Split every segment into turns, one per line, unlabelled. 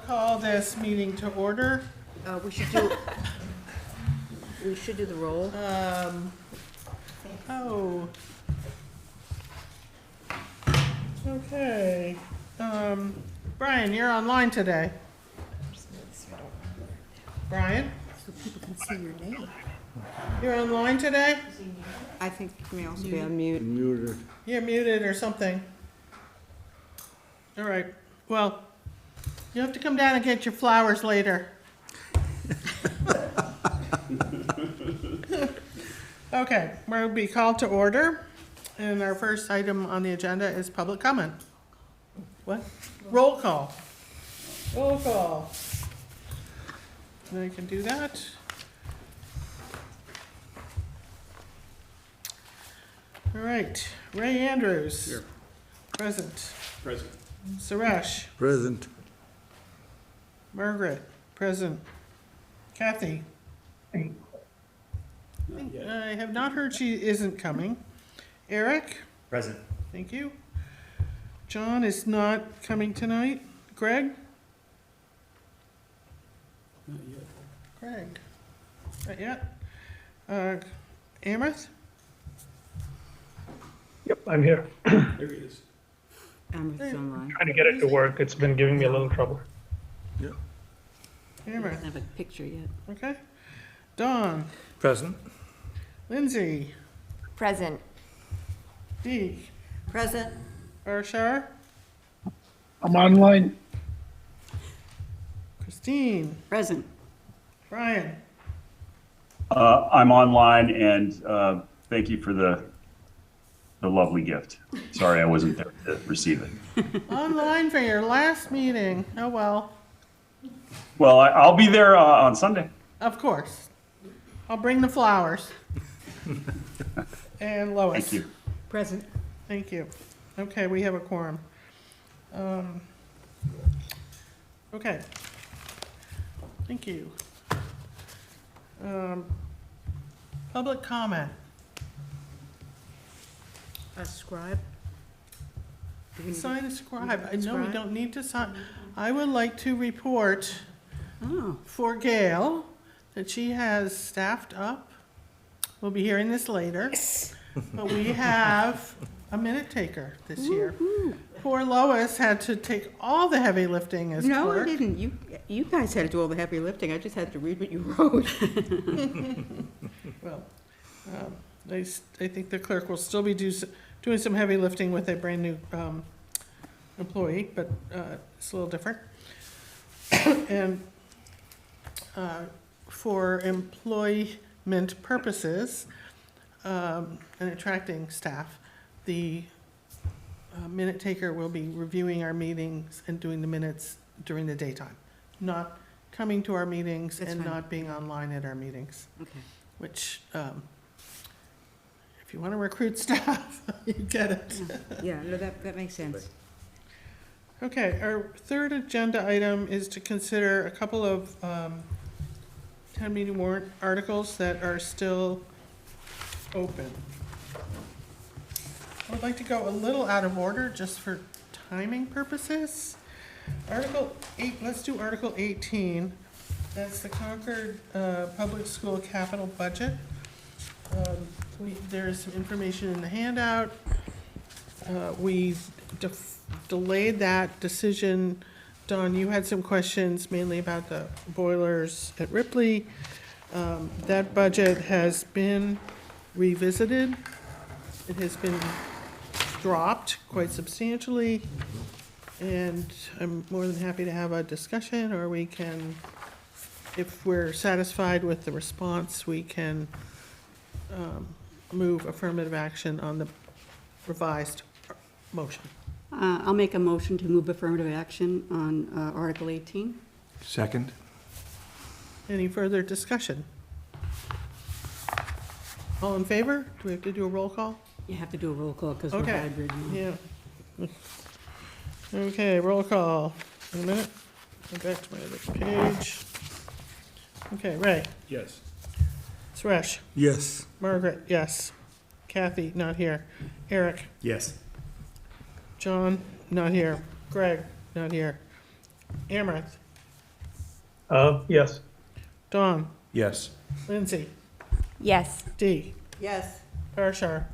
call this meeting to order.
We should do the roll.
Oh. Okay. Brian, you're online today. Brian,
So people can see your name.
you're online today?
I think you may also be on mute.
Muted.
You're muted or something. All right, well, you have to come down and get your flowers later. Okay, we'll be called to order, and our first item on the agenda is public comment. What? Roll call. Roll call. And I can do that. All right, Ray Andrews.
Here.
Present.
Present.
Suresh.
Present.
Margaret. Present. Kathy.
Not yet.
I have not heard she isn't coming. Eric.
Present.
Thank you. John is not coming tonight. Greg?
Not yet.
Greg. Not yet. Amherst?
Yep, I'm here.
There he is.
Amherst's online.
Trying to get it to work. It's been giving me a little trouble.
Yeah.
I
Amherst.
don't have a picture yet.
Okay. Dawn.
Present.
Lindsay.
Present.
Dee.
Present.
Arshar.
I'm online.
Christine.
Present.
Brian.
I'm online, and thank you for the lovely gift. Sorry I wasn't there to receive it.
Online for your last meeting. Oh, well.
Well, I'll be there on Sunday.
Of course. I'll bring the flowers. And Lois.
Thank you.
Present.
Thank you. Okay, we have a quorum. Okay. Thank you. Public comment.
A scribe. Do we need to-
Sign a scribe. I know we
Scribe?
don't need to sign. I would like to report
Oh,
for Gail that she has staffed up. We'll be hearing this later. But we have a minute taker this year. Poor Lois had to take all the heavy lifting as
no, I
clerk.
didn't. You guys had to do all the heavy lifting. I just had to read what you wrote.
Well, I think the clerk will still be doing some heavy lifting with a brand-new employee, but it's a little different. And for employment purposes and attracting staff, the minute taker will be reviewing our meetings and doing the minutes during the daytime, not coming to our meetings
That's
and
fine.
not being online at our meetings,
Okay.
which, if you want to recruit staff, you get it.
Yeah, no, that makes sense.
Okay, our third agenda item is to consider a couple of town meeting warrant articles that are still open. I would like to go a little out of order just for timing purposes. Article 8, let's do Article 18. That's the Concord Public School Capital Budget. There's some information in the handout. We delayed that decision. Dawn, you had some questions mainly about the boilers at Ripley. That budget has been revisited. It has been dropped quite substantially, and I'm more than happy to have a discussion, or we can, if we're satisfied with the response, we can move affirmative action on the revised motion.
I'll make a motion to move affirmative action on Article 18.
Second.
Any further discussion? All in favor? Do we have to do a roll call?
You have to do a roll call because we're
Okay.
hybrid now.
Yeah. Okay, roll call. In a minute. Go back to my other page. Okay, Ray.
Yes.
Suresh.
Yes.
Margaret, yes. Kathy, not here. Eric.
Yes.
John, not here. Greg, not here. Amherst.
Yes.
Dawn,
Yes.
Lindsay,
Yes.
Dee,
Yes.
Parashar,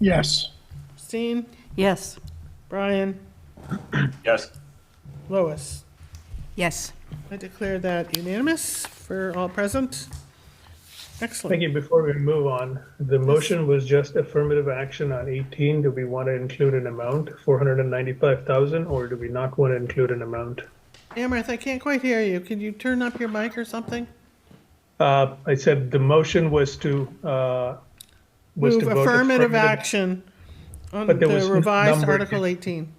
Yes.
Christine,
Yes.
Brian,
Yes.
Lois.
Yes.
I declare that unanimous for all present. Excellent.
Thank you. Before we move on, the motion was just affirmative action on 18. Do we want to include an amount, 495,000, or do we not want to include an amount?
Amherst, I can't quite hear you. Can you turn up your mic or something?
I said the motion was to
Move
vote
affirmative action on
But there was
the revised
number-
Article 18.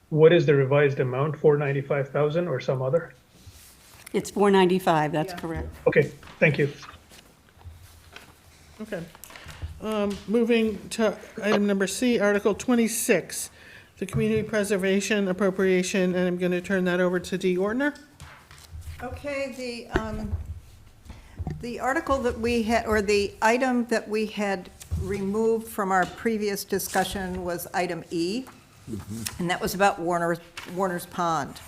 What is the revised amount? 495,000 or some other?
It's 495, that's correct.
Okay, thank you.
Okay. Moving to item number C, Article 26, the Community Preservation Appropriation, and I'm going to turn that over to Dee Ortner.
Okay, the article that we had, or the item that we had removed from our previous discussion was item E, and that was about Warner's Pond.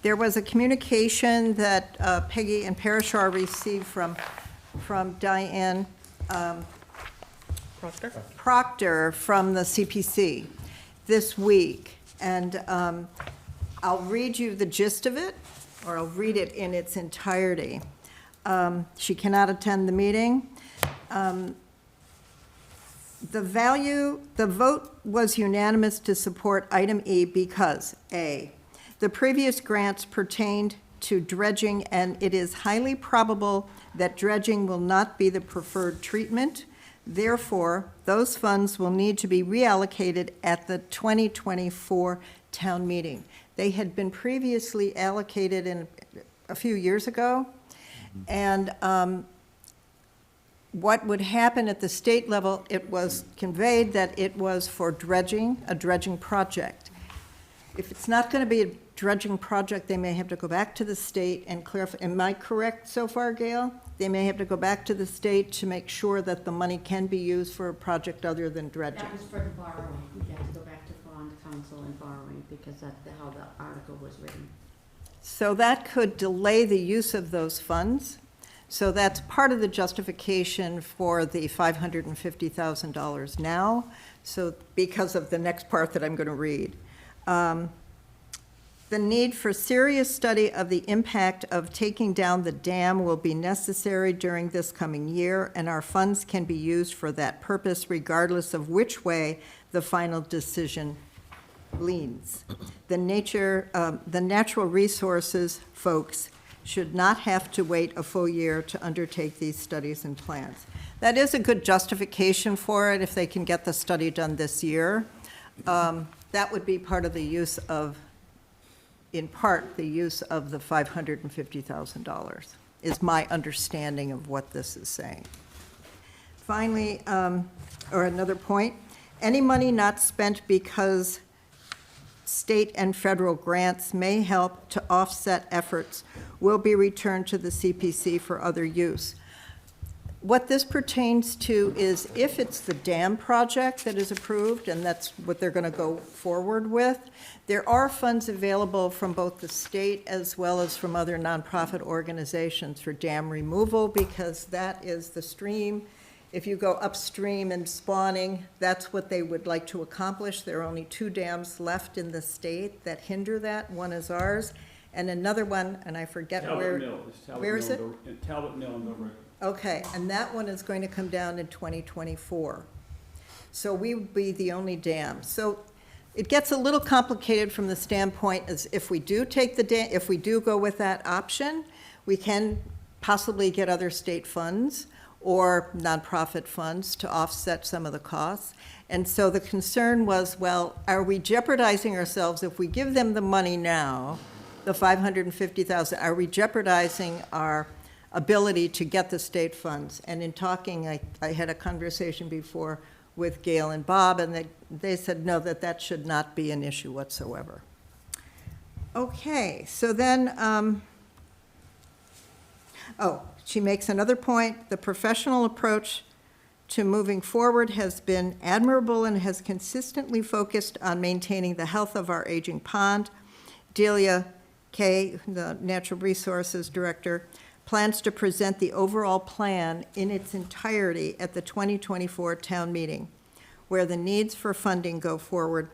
There was a communication that Peggy and Parashar received from Diane Proctor from the CPC this week, and I'll read you the gist of it, or I'll read it in its entirety. She cannot attend the meeting. The vote was unanimous to support item E because, A, the previous grants pertained to dredging, and it is highly probable that dredging will not be the preferred treatment. Therefore, those funds will need to be reallocated at the 2024 town meeting. They had been previously allocated a few years ago, and what would happen at the state level, it was conveyed that it was for dredging, a dredging project. If it's not going to be a dredging project, they may have to go back to the state and clarify. Am I correct so far, Gail? They may have to go back to the state to make sure that the money can be used for a project other than dredging.
That was for the borrowing. We had to go back to bond council and borrowing because that's how the article was written.
So that could delay the use of those funds. So that's part of the justification for the $550,000 now. So because of the next part that I'm going to read. The need for serious study of the impact of taking down the dam will be necessary during this coming year, and our funds can be used for that purpose regardless of which way the final decision leans. The natural resources folks should not have to wait a full year to undertake these studies and plans. That is a good justification for it if they can get the study done this year. That would be part of the use of, in part, the use of the $550,000, is my understanding of what this is saying. Finally, or another point, any money not spent because state and federal grants may help to offset efforts will be returned to the CPC for other use. What this pertains to is if it's the dam project that is approved, and that's what they're going to go forward with, there are funds available from both the state as well as from other nonprofit organizations for dam removal, because that is the stream. If you go upstream and spawning, that's what they would like to accomplish. There are only 2 dams left in the state that hinder that. One is ours, and another one, and I forget where. Where is it?
Talbot Mill in Dover.
Okay, and that one is going to come down in 2024. So we would be the only dam. So it gets a little complicated from the standpoint as if we do take the dam, if we do go with that option, we can possibly get other state funds or nonprofit funds to offset some of the costs. And so the concern was, well, are we jeopardizing ourselves if we give them the money now, the $550,000, are we jeopardizing our ability to get the state funds? And in talking, I had a conversation before with Gail and Bob, and they said, no, that should not be an issue whatsoever. Okay, so then, she makes another point. The professional approach to moving forward has been admirable and has consistently focused on maintaining the health of our aging pond. Delia Kay, the Natural Resources Director, plans to present the overall plan in its entirety at the 2024 town meeting, where the needs for funding go forward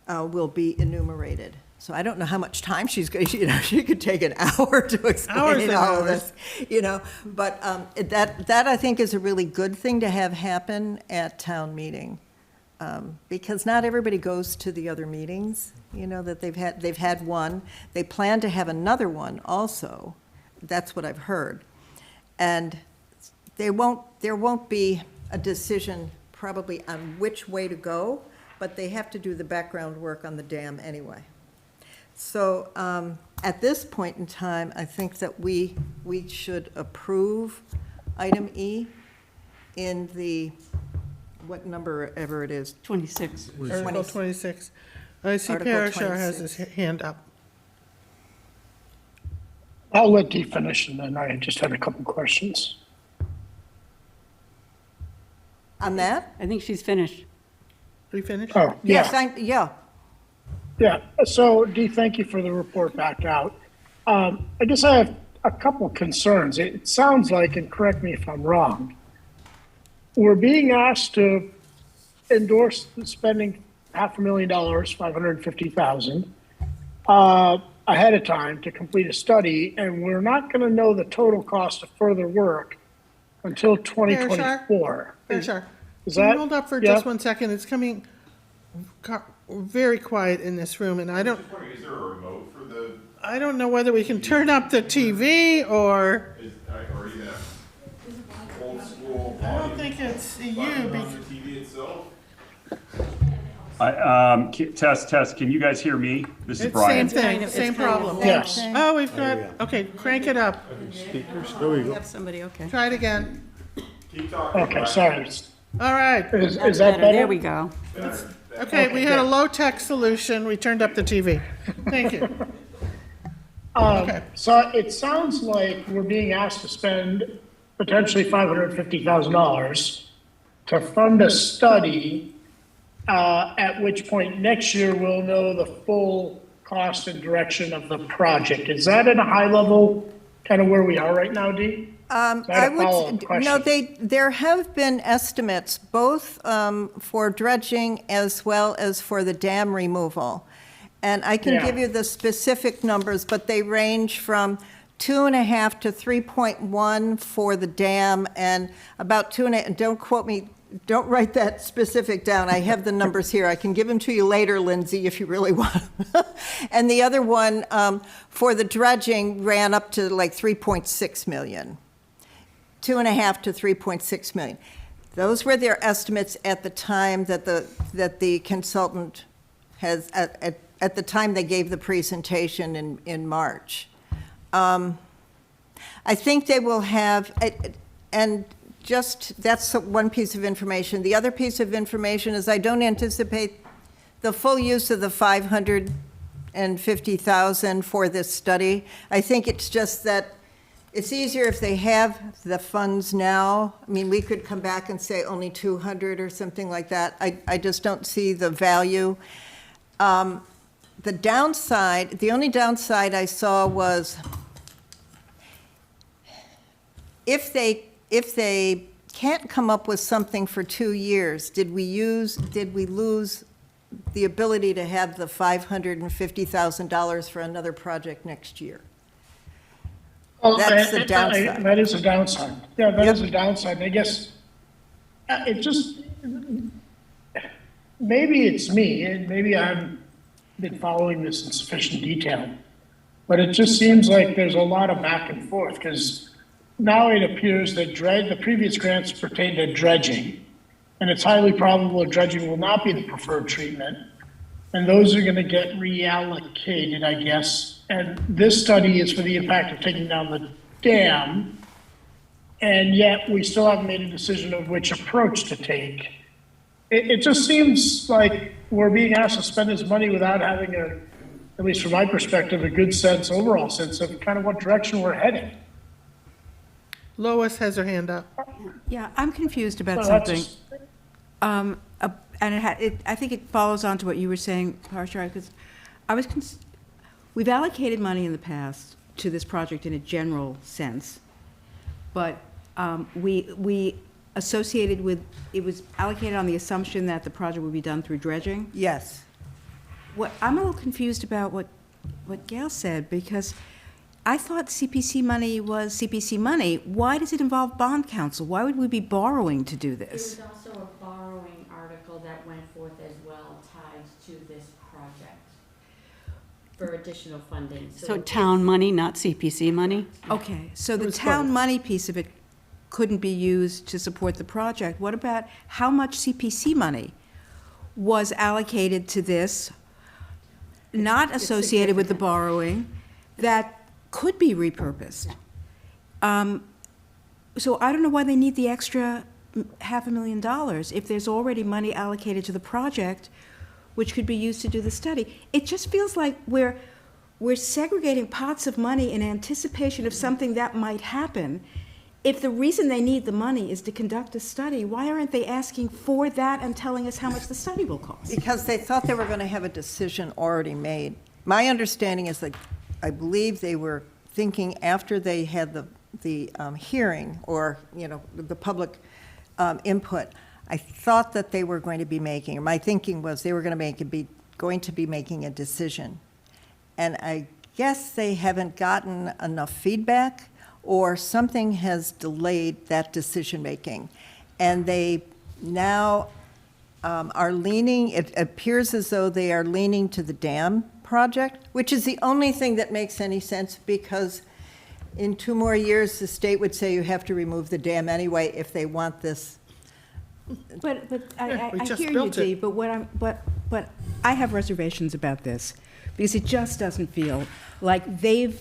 will be enumerated. So I don't know how much time she's going to, she could take an hour to
Hours
explain
and
all of
hours.
this, but that I think is a really good thing to have happen at town meeting. Because not everybody goes to the other meetings, that they've had one. They plan to have another one also. That's what I've heard. And there won't be a decision probably on which way to go, but they have to do the background work on the dam anyway. So at this point in time, I think that we should approve item E in the, what number ever it is,
26.
Article 26. I see
Article
Parashar has
26.
his hand up.
I'll let Dee finish, and then I just had a couple questions.
on that?
I think she's finished.
We finished?
Oh,
Yes,
yeah,
yeah.
yeah. So Dee, thank you for the report back out. I guess I have a couple concerns. It sounds like, and correct me if I'm wrong, we're being asked to endorse the spending $500,000, 550,000, ahead of time to complete a study, and we're not going to know the total cost of further work until 2024.
Parashar,
Is
can you
that-
hold up for
yeah?
just 1 second? It's coming very quiet in this room, and I don't,
Just wondering, is there a remote for the,
I don't know whether we can turn up the TV or,
or even old school
I don't
volume
think it's you.
button on
because-
the TV itself?
Test, can you guys hear me? This is
It's
Brian.
same thing, same problem.
Yes.
Oh, we've got, okay, crank it up.
Speakers, there we
We
go.
have somebody, okay.
Try it again.
Keep talking.
Okay,
Brian.
sorry.
All right.
Is
That's
that better?
There we go.
Okay, we had a low-tech solution. We turned up the TV. Thank you. Okay.
So it sounds like we're being asked to spend potentially $550,000 to fund a study, at which point next year we'll know the full cost and direction of the project. Is that at a high level, kind of where we are right now, Dee? I had a follow-up question.
There have been estimates, both for dredging as well as for the dam removal. And I can
Yeah.
give you the specific numbers, but they range from 2.5 to 3.1 for the dam, and about 2.5, don't quote me, don't write that specific down. I have the numbers here. I can give them to you later, Lindsay, if you really want. And the other one, for the dredging, ran up to like 3.6 million. 2.5 to 3.6 million. Those were their estimates at the time that the consultant has, at the time they gave the presentation in March. I think they will have, and just, that's one piece of information. The other piece of information is I don't anticipate the full use of the 550,000 for this study. I think it's just that it's easier if they have the funds now. I mean, we could come back and say only 200 or something like that. I just don't see the value. The downside, the only downside I saw was if they can't come up with something for 2 years, did we lose the ability to have the $550,000 for another project next year?
Well,
That's the downside.
That is a downside. Yeah, that
Yep.
is a downside. And I guess it just, maybe it's me, and maybe I've been following this in sufficient detail, but it just seems like there's a lot of back and forth, because now it appears that the previous grants pertain to dredging, and it's highly probable dredging will not be the preferred treatment. And those are going to get reallocated, I guess. And this study is for the impact of taking down the dam. And yet we still haven't made a decision of which approach to take. It just seems like we're being asked to spend this money without having at least from my perspective, a good overall sense of kind of what direction we're heading.
Lois has her hand up.
Yeah, I'm confused about
So that's
something.
just-
And I think it follows on to what you were saying, Parashar, because we've allocated money in the past to this project in a general sense, but we associated with, it was allocated on the assumption that the project would be done through dredging.
Yes.
I'm a little confused about what Gail said, because I thought CPC money was CPC money. Why does it involve bond counsel? Why would we be borrowing to do
There
this?
was also a borrowing article that went forth as well tied to this project for additional funding.
So town money, not CPC money?
Okay, so the
was
town
both.
money piece of it couldn't be used to support the project. What about how much CPC money was allocated to this, not associated with the borrowing, that could be repurposed? So I don't know why they need the extra $500,000 if there's already money allocated to the project, which could be used to do the study. It just feels like we're segregating pots of money in anticipation of something that might happen. If the reason they need the money is to conduct a study, why aren't they asking for that and telling us how much the study will cost?
Because they thought they were going to have a decision already made. My understanding is that I believe they were thinking after they had the hearing, or, you know, the public input, I thought that they were going to be making, or my thinking was they were going to be making a decision. And I guess they haven't gotten enough feedback, or something has delayed that decision-making. And they now are leaning, it appears as though they are leaning to the dam project, which is the only thing that makes any sense, because in 2 more years, the state would say you have to remove the dam anyway if they want this.
But
Yeah, we
I
just
hear you,
built it.
Dee, but I have reservations about this, because it just doesn't feel like they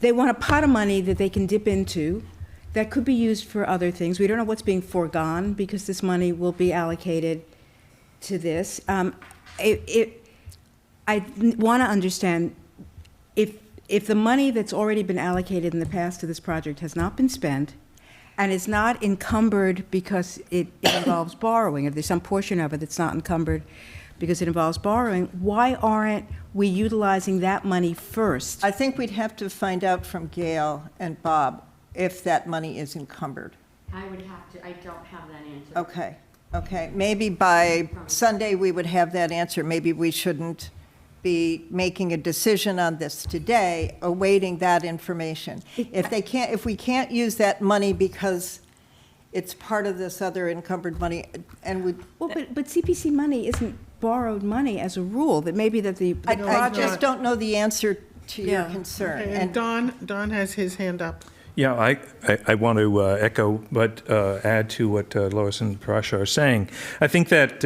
want a pot of money that they can dip into that could be used for other things. We don't know what's being foregone, because this money will be allocated to this. I want to understand if the money that's already been allocated in the past to this project has not been spent and is not encumbered because it involves borrowing, if there's some portion of it that's not encumbered because it involves borrowing, why aren't we utilizing that money first?
I think we'd have to find out from Gail and Bob if that money is encumbered.
I would have to, I don't have that answer.
Okay. Maybe by Sunday, we would have that answer. Maybe we shouldn't be making a decision on this today, awaiting that information. If we can't use that money because it's part of this other encumbered money, and we.
Well, but CPC money isn't borrowed money as a rule, that maybe that the
I
project.
just don't know the answer to your
Yeah.
concern.
Okay, and Don has his hand up.
Yeah, I want to echo, but add to what Lois and Parasha are saying. I think that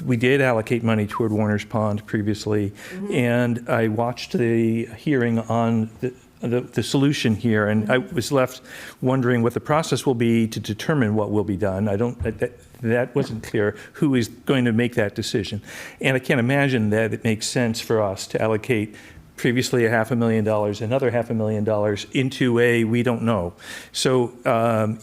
we did allocate money toward Warner's Pond previously, and I watched the hearing on the solution here, and I was left wondering what the process will be to determine what will be done. That wasn't clear who is going to make that decision. And I can't imagine that it makes sense for us to allocate previously $500,000, another $500,000 into we don't know. So,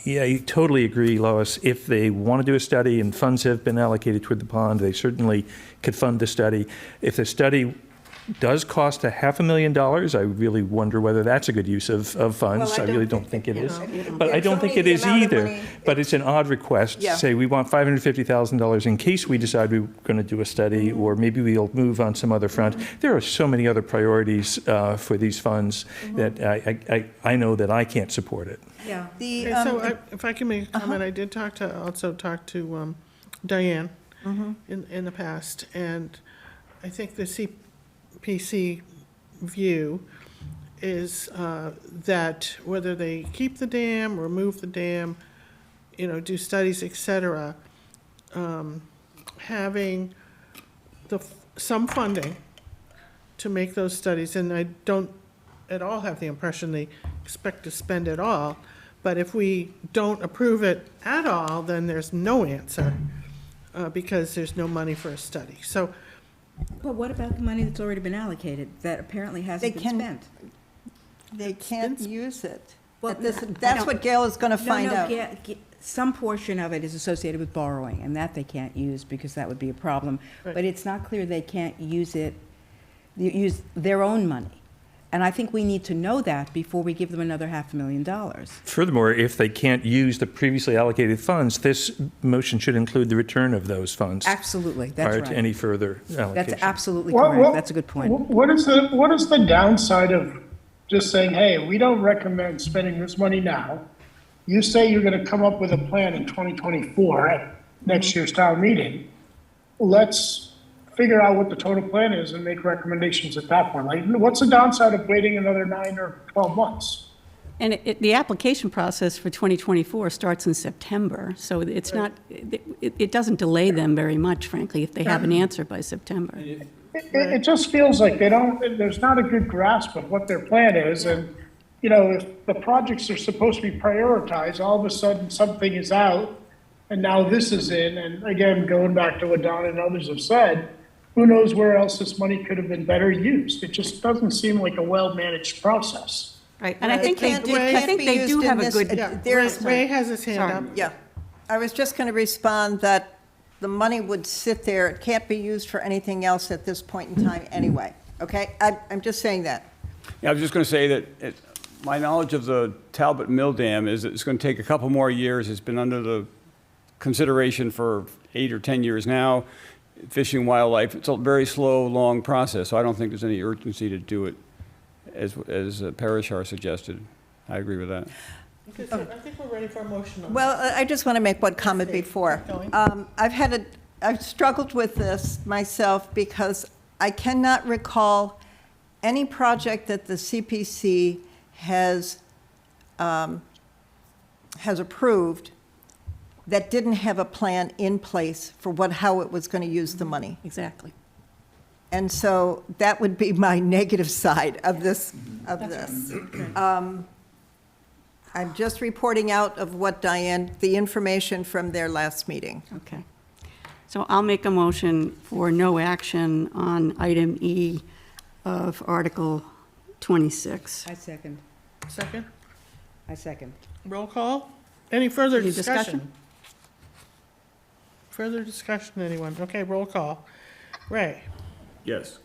yeah, I totally agree, Lois. If they want to do a study and funds have been allocated toward the pond, they certainly could fund the study. If the study does cost $500,000, I really wonder whether that's a good use of funds.
Well,
I really don't think it is.
know.
But I
It's
don't think
only
it
the
is
amount of
either.
money-
But it's an odd request to
Yeah.
say we want $550,000 in case we decide we're going to do a study, or maybe we'll move on some other front. There are so many other priorities for these funds that I know that I can't support it.
Yeah.
The,
Okay, so if I can make a comment, I did also talk to Diane in the past, and I think the CPC view is that whether they keep the dam, remove the dam, do studies, et cetera, having some funding to make those studies, and I don't at all have the impression they expect to spend it all, but if we don't approve it at all, then there's no answer, because there's no money for a study. So,
But what about the money that's already been allocated, that apparently hasn't
They
been
can-
spent?
They can't use it.
Well,
That's what Gail is going to find out.
Some portion of it is associated with borrowing, and that they can't use because that would be a problem.
Right.
But it's not clear they can't use it use their own money. And I think we need to know that before we give them another $500,000.
Furthermore, if they can't use the previously allocated funds, this motion should include the return of those funds
Absolutely, that's
prior to
right.
any further allocation.
That's absolutely
What-
correct.
what-
That's a good point.
What is the downside of just saying, hey, we don't recommend spending this money now? You say you're gonna come up with a plan in 2024 at next year's town meeting. Let's figure out what the total plan is and make recommendations at that point. Like, what's the downside of waiting another 9 or 12 months?
And the application process for 2024 starts in September, so it's not, it doesn't delay them very much, frankly, if they have an answer by September.
It just feels like there's not a good grasp of what their plan is, and, you know, if the projects are supposed to be prioritized, all of a sudden something is out, and now this is in, and again, going back to what Don and others have said, who knows where else this money could have been better used? It just doesn't seem like a well-managed process.
Right, and I think
It can't be
they
used
do
in
have a
this-
good,
Yeah,
There's-
Ray has his hand
Sorry.
up.
Yeah, I was just going to respond that the money would sit there, it can't be used for anything else at this point in time anyway, okay? I'm just saying that.
Yeah, I was just going to say that my knowledge of the Talbot Mill Dam is that it's going to take a couple more years. It's been under the consideration for 8 or 10 years now. Fish and wildlife, it's a very slow, long process, so I don't think there's any urgency to do it as Parashar suggested. I agree with that.
Okay, so I think we're ready for a motion on that.
Well, I just want to make one comment before.
Keep going.
I've struggled with this myself because I cannot recall any project that the CPC has approved that didn't have a plan in place for how it was going to use the money.
exactly.
And so that would be my negative side of this. I'm just reporting out of what the information from their last meeting.
Okay. So I'll make a motion for no action on item E of Article 26.
I second.
Second,
I second.
roll call. Any further
Any
discussion?
discussion?
Further discussion, anyone? Okay, roll call. Ray,
Yes.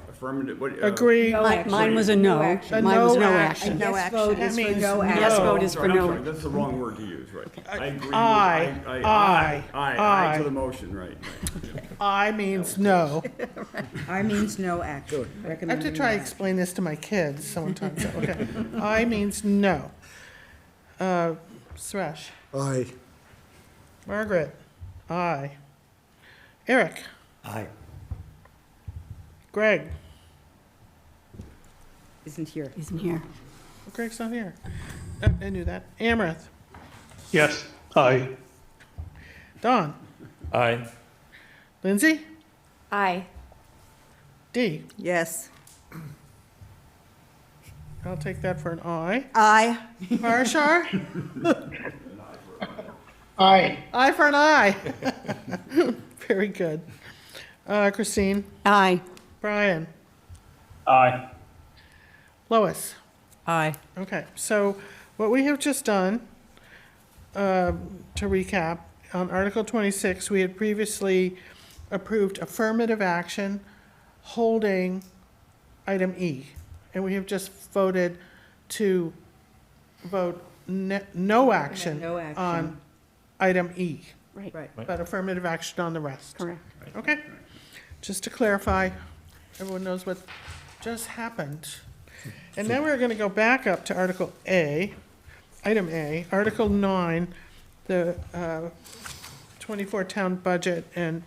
Affirmative, what?
agree?
No action.
Mine was a no.
No action.
A
Mine was
no
no
action.
action.
No
Yes
action.
vote
That
is for
means
no
no.
action.
Yes vote is for
I'm
no.
sorry, that's the wrong word to use, right. I agree.
Aye. Aye.
Aye to the motion, right.
I means no.
I means no action.
I have to try to explain this to my kids sometimes. Okay. I means no. Suresh?
Aye.
Margaret? Aye. Eric?
Aye.
Greg?
Isn't here.
Isn't here.
Greg's not here. I knew that. Amherst?
Yes, aye.
Don?
Aye.
Lindsay?
Aye.
Dee?
Yes.
I'll take that for an aye.
Aye.
Parashar?
Aye.
Aye for an aye. Very good. Christine?
Aye.
Brian?
Aye.
Lois?
Aye.
Okay, so what we have just done, to recap, on Article 26, we had previously approved affirmative action holding item E. And we have just voted to vote no action
No action.
on item E,
Right,
Right.
but affirmative action on the rest.
correct.
Okay, just to clarify, everyone knows what just happened. And then we're going to go back up to Article A, item A, Article 9, the 24 town budget. And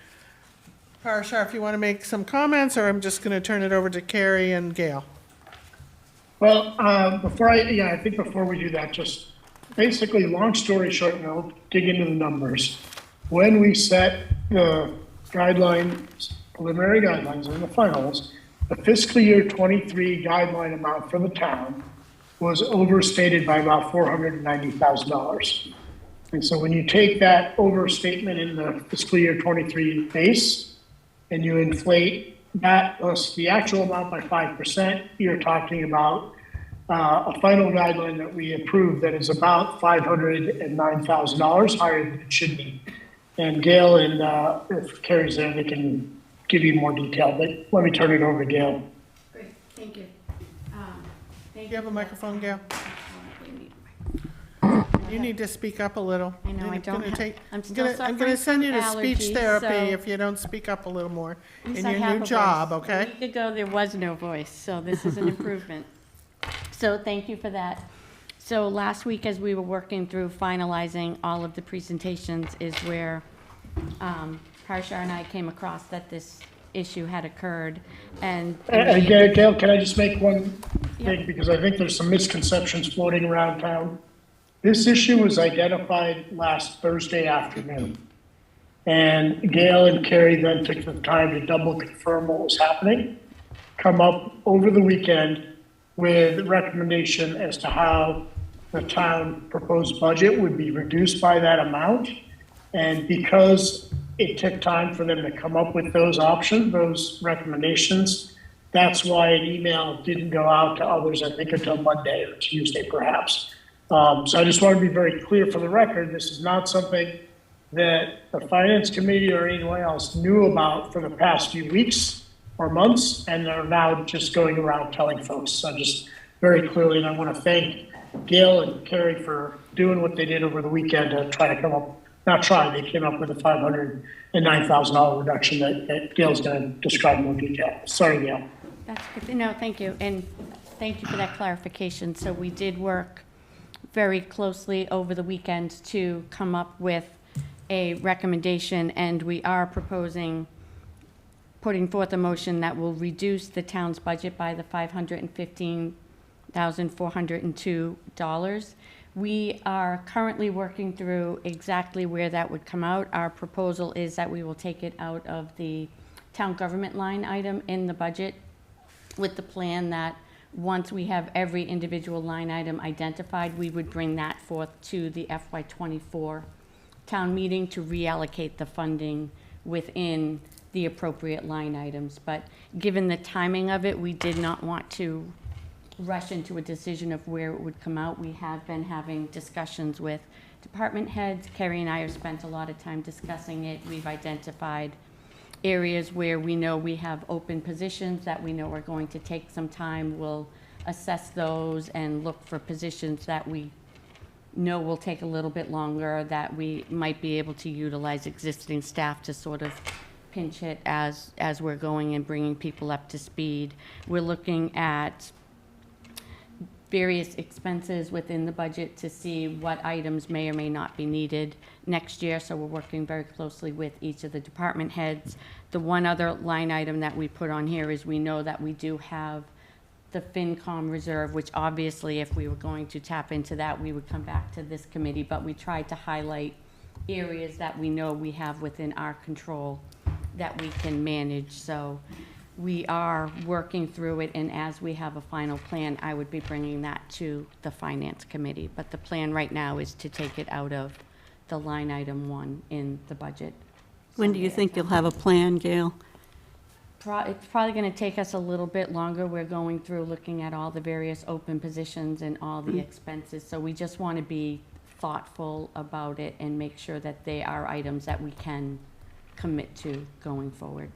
Parashar, if you want to make some comments, or I'm just going to turn it over to Carrie and Gail.
Well, I think before we do that, just basically, long story short, and I'll dig into the numbers. When we set the guidelines, preliminary guidelines and the finals, the fiscal year 23 guideline amount for the town was overstated by about $490,000. And so when you take that overstatement in the fiscal year 23 base and you inflate that plus the actual amount by 5%, you're talking about a final guideline that we approved that is about $509,000 higher than it should be. And Gail and if Carrie's there, they can give you more detail, but let me turn it over to Gail.
Great, thank you. Thank
Do you have a
for that.
microphone, Gail? You need to speak up a little.
I know, I
It's
don't
gonna
have-
take-
I'm
I'm
still
gonna
suffering
send you
from
to speech
allergies,
therapy
so-
if you don't speak up a little more
At least
in
I
your
have
new
a
job,
voice.
okay?
A week ago, there was no voice, so this is an improvement. So thank you for that. So last week, as we were working through finalizing all of the presentations, is where Harsha and I came across that this issue had occurred, and
Gail, can I just make one
Yeah.
thing, because I think there's some misconceptions floating around town. This issue was identified last Thursday afternoon. And Gail and Carrie then took the time to double confirm what was happening, come up over the weekend with recommendation as to how the town proposed budget would be reduced by that amount. And because it took time for them to come up with those options, those recommendations, that's why an email didn't go out to others, I think, until Monday or Tuesday perhaps. So I just want to be very clear for the record, this is not something that the finance committee or anyone else knew about for the past few weeks or months, and are now just going around telling folks. So just very clearly, and I want to thank Gail and Carrie for doing what they did over the weekend to try to come up, not try, they came up with a $509,000 reduction that Gail's going to describe in more detail. Sorry, Gail.
that's good. No, thank you, and thank you for that clarification. So we did work very closely over the weekend to come up with a recommendation, and we are proposing putting forth a motion that will reduce the town's budget by the $515,402. We are currently working through exactly where that would come out. Our proposal is that we will take it out of the town government line item in the budget, with the plan that once we have every individual line item identified, we would bring that forth to the FY24 town meeting to reallocate the funding within the appropriate line items. But given the timing of it, we did not want to rush into a decision of where it would come out. We have been having discussions with department heads. Carrie and I have spent a lot of time discussing it. We've identified areas where we know we have open positions that we know are going to take some time. We'll assess those and look for positions that we know will take a little bit longer, that we might be able to utilize existing staff to sort of pinch hit as we're going and bringing people up to speed. We're looking at various expenses within the budget to see what items may or may not be needed next year, so we're working very closely with each of the department heads. The one other line item that we put on here is we know that we do have the FinCom reserve, which obviously if we were going to tap into that, we would come back to this committee, but we tried to highlight areas that we know we have within our control that we can manage. So we are working through it, and as we have a final plan, I would be bringing that to the Finance Committee. But the plan right now is to take it out of the line item 1 in the budget.
When do you think you'll have a plan, Gail?
It's probably going to take us a little bit longer. We're going through looking at all the various open positions and all the expenses. So we just want to be thoughtful about it and make sure that they are items that we can commit to going forward.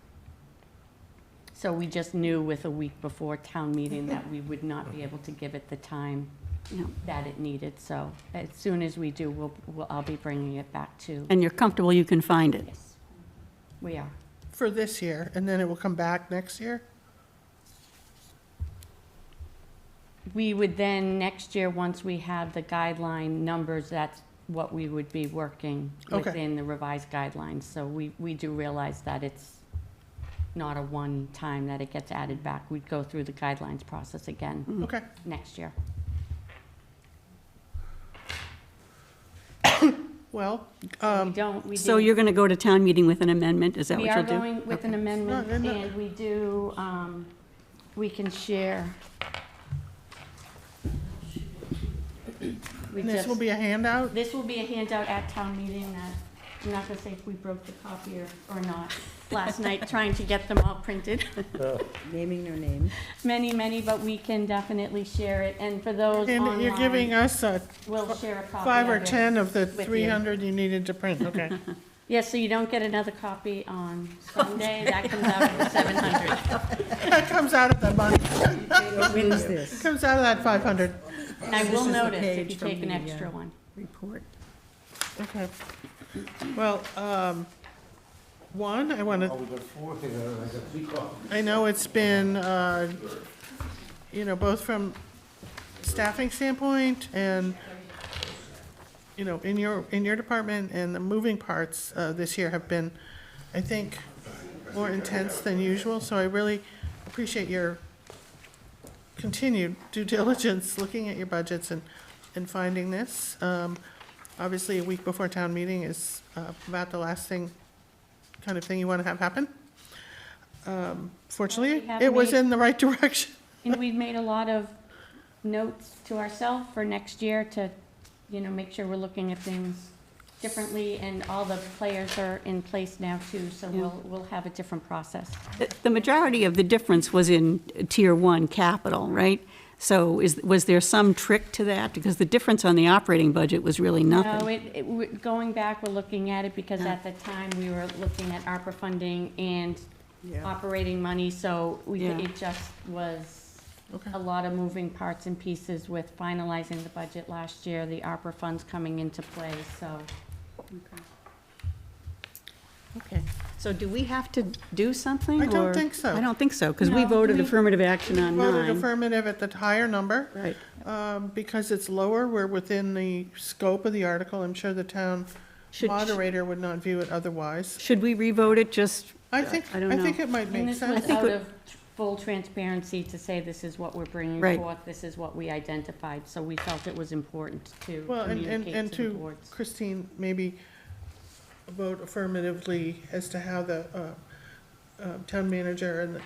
So we just knew with a week before town meeting that we would not be able to give it the time
Yeah.
that it needed. So as soon as we do, I'll be bringing it back to,
And you're comfortable you can find it?
yes, we are.
For this year, and then it will come back next year?
We would then, next year, once we have the guideline numbers, that's what we would be working
Okay.
within the revised guidelines. So we do realize that it's not a one time that it gets added back. We'd go through the guidelines process again
Okay.
next year.
Well,
We don't, we
So
do-
you're going to go to town meeting with an amendment, is that what
We
you'll
are
do?
going with an amendment,
No, no, no.
and we do, we can share. We
this will
just-
be a handout?
This will be a handout at town meeting that, I'm not gonna say if we broke the copier or not last night, trying to get them all printed.
Naming their names.
Many, but we can definitely share it, and for those
And you're giving
online,
us a
we'll share a copy
5 or
of it
10 of the
with you.
300 you needed to print, okay.
Yeah, so you don't get another copy on Sunday. That comes out of 700.
That comes out of the money,
When is this?
comes out of that 500.
And I will
is the
notice if
page
you
from
take an
the,
extra one.
Report.
Okay. Well, one, I want to, I know it's been, both from staffing standpoint and, in your department and the moving parts this year have been, I think, more intense than usual. So I really appreciate your continued due diligence, looking at your budgets and finding this. Obviously, a week before town meeting is about the last kind of thing you want to have happen. Fortunately,
We have
it was
made-
in the right direction.
And we've made a lot of notes to ourselves for next year to, make sure we're looking at things differently, and all the players are in place now too, so we'll have a different process.
The majority of the difference was in Tier 1 capital, right? So was there some trick to that? Because the difference on the operating budget was really nothing.
No, going back, we're looking at it because at the time, we were looking at ARPA funding and operating money, so
Yeah.
it just was
Okay.
a lot of moving parts and pieces with finalizing the budget last year, the ARPA funds coming into play, so.
Okay. So do we have to do something?
I don't
or-
think so.
I don't think so, because we
No,
voted
we-
affirmative action on
Voted
9.
affirmative at the higher number.
Right.
Because it's lower, we're within the scope of the article. I'm sure the town
Should-
moderator would not view it otherwise.
Should we revote it just?
I think
I don't know.
it might
And
make
this
sense.
was out of full transparency to say this is what we're bringing
Right.
forth, this is what we identified, so we felt it was important to
Well,
communicate
and
to the
to
boards.
Christine, maybe vote affirmatively as to how the town manager and the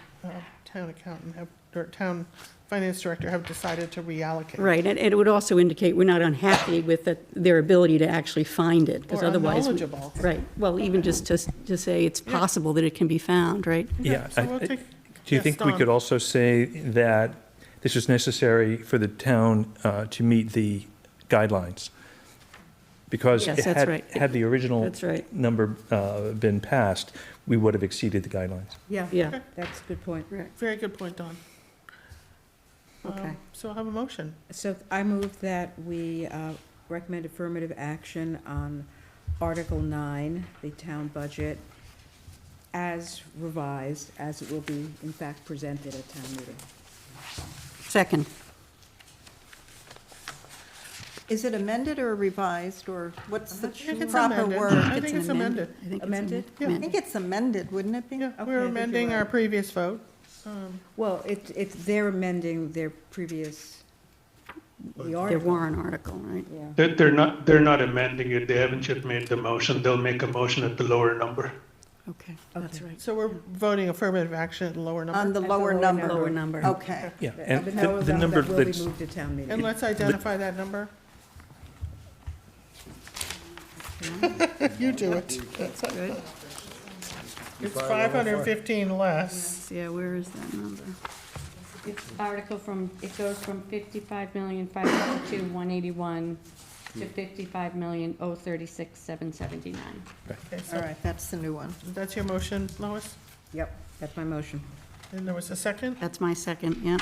town accountant or town finance director have decided to reallocate.
Right, and it would also indicate we're not unhappy with their ability to actually find it, because
Or
otherwise.
unknowledgeable.
Right, well, even just to say it's possible that it can be found, right?
Yeah.
So we'll take.
Do you
yes,
think we
Dawn.
could also say that this is necessary for the town to meet the guidelines? Because
Yes,
it
that's right.
had the original
That's right.
number been passed, we would have exceeded the guidelines.
Yeah,
Yeah,
that's a good point.
Very good point, Don.
Okay.
So I'll have a motion.
So I move that we recommend affirmative action on Article 9, the town budget, as revised, as it will be in fact presented at town meeting.
second.
Is it amended or revised, or what's the
think it's
proper
amended.
word?
I think it's amended.
I think it's
Amended?
Yeah.
I think it's amended, wouldn't it be?
Yeah,
Okay, I
we're
think you're
amending our
right.
previous vote.
Well, it's, they're amending their previous, the
Their
article.
warrant article, right?
Yeah.
They're not amending it. They haven't yet made the motion. They'll make a motion at the lower number.
Okay, that's right.
So we're voting affirmative action at the lower
On
number.
the
At the
lower
lower
number?
number.
Lower number.
Okay.
Yeah,
The
and
no
the
amount
number
that will be
that's,
moved to town meeting.
And let's identify that number. You do it. That's
Good.
It's 515 less.
Yeah, where is that number?
It's article it goes from 55,502,181 to 55,036,779.
Okay,
All
so
right, that's the new one.
that's your motion, Lois?
Yep, that's my motion.
And there was a second?
That's my second, yeah.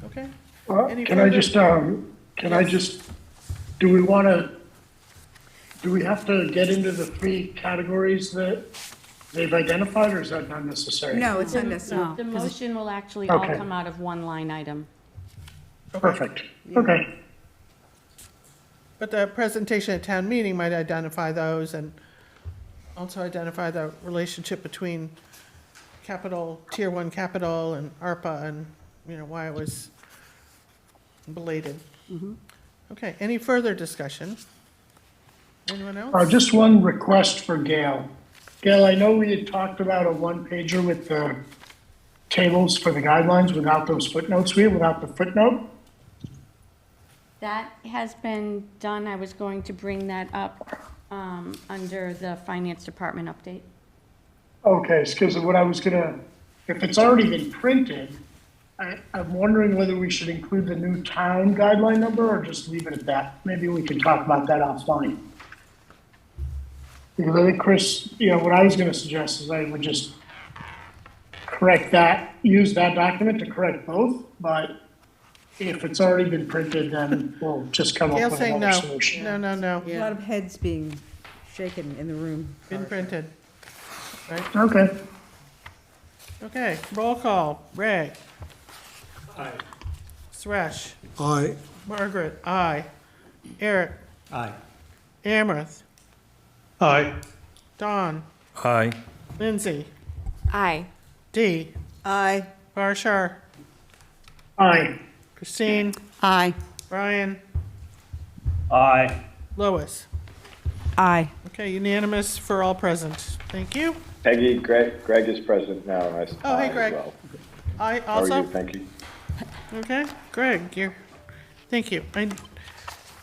Okay.
Well,
Any
can I
further-
just, do we have to get into the three categories that they've identified, or is that not necessary?
No, it's not necessary.
No,
The
'cause it's-
motion will actually all
Okay.
come out of one line item.
Perfect, okay.
But the presentation at town meeting might identify those and also identify the relationship between capital, Tier 1 capital and ARPA and, why it was belated. Okay, any further discussion? Anyone else?
Just one request for Gail. Gail, I know we had talked about a one-pager with the tables for the guidelines without those footnotes, without the footnote.
That has been done. I was going to bring that up under the finance department update.
Okay, because what I was gonna, if it's already been printed, I'm wondering whether we should include the new town guideline number or just leave it at that. Maybe we can talk about that offline. Because I think, Chris, what I was gonna suggest is I would just correct that, use that document to correct both, but if it's already been printed, then we'll just come up
Gail's
with
saying
another
no.
solution.
No.
A lot of heads being shaken in the room.
Been printed.
Okay.
Okay, roll call. Ray?
Aye.
Suresh?
Aye.
Margaret? Aye. Eric?
Aye.
Amherst?
Aye.
Don?
Aye.
Lindsay?
Aye.
Dee?
Aye.
Barshar?
Aye.
Christine?
Aye.
Brian?
Aye.
Lois?
Aye.
Okay, unanimous for all present. Thank you.
Peggy, Greg is present now, and I s-
Oh, hey,
aye as
Greg.
well.
I
How are
also?
you? Thank you.
Okay, Greg, thank you.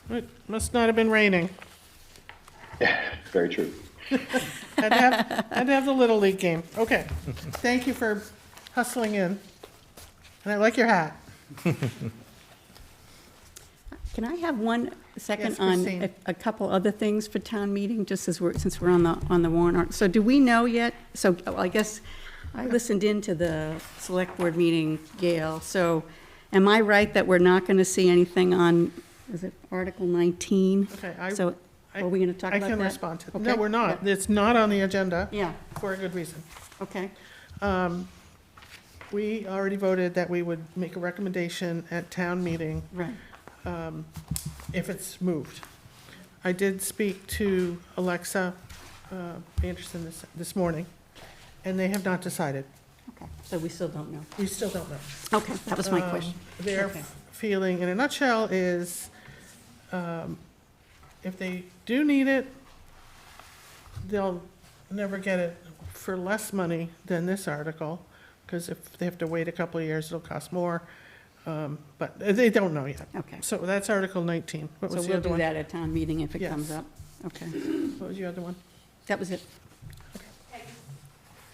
It must not have been raining.
Very true.
Had to have the Little League game. Okay, thank you for hustling in. And I like your hat.
Can I have 1 second
Yes,
on
Christine.
a couple other things for town meeting, just as since we're on the warrant article? So do we know yet? So I guess I listened into the select board meeting, Gail. So am I right that we're not going to see anything on, is it Article 19?
Okay,
So are we going to talk about that?
I can respond to that. No,
Okay.
we're not. It's not on the agenda
Yeah,
for a good reason.
okay.
We already voted that we would make a recommendation at town meeting
Right.
if it's moved. I did speak to Alexa Anderson this morning, and they have not decided.
Okay, so we still don't know.
We still don't know.
Okay, that was my question.
Their
Okay.
feeling, in a nutshell, is if they do need it, they'll never get it for less money than this article, because if they have to wait a couple of years, it'll cost more. But they don't know yet.
Okay.
So that's Article 19. What
So
was the
we'll
other
do
one?
that at town meeting if it
Yes.
comes up. Okay,
What was your other one?
that was it.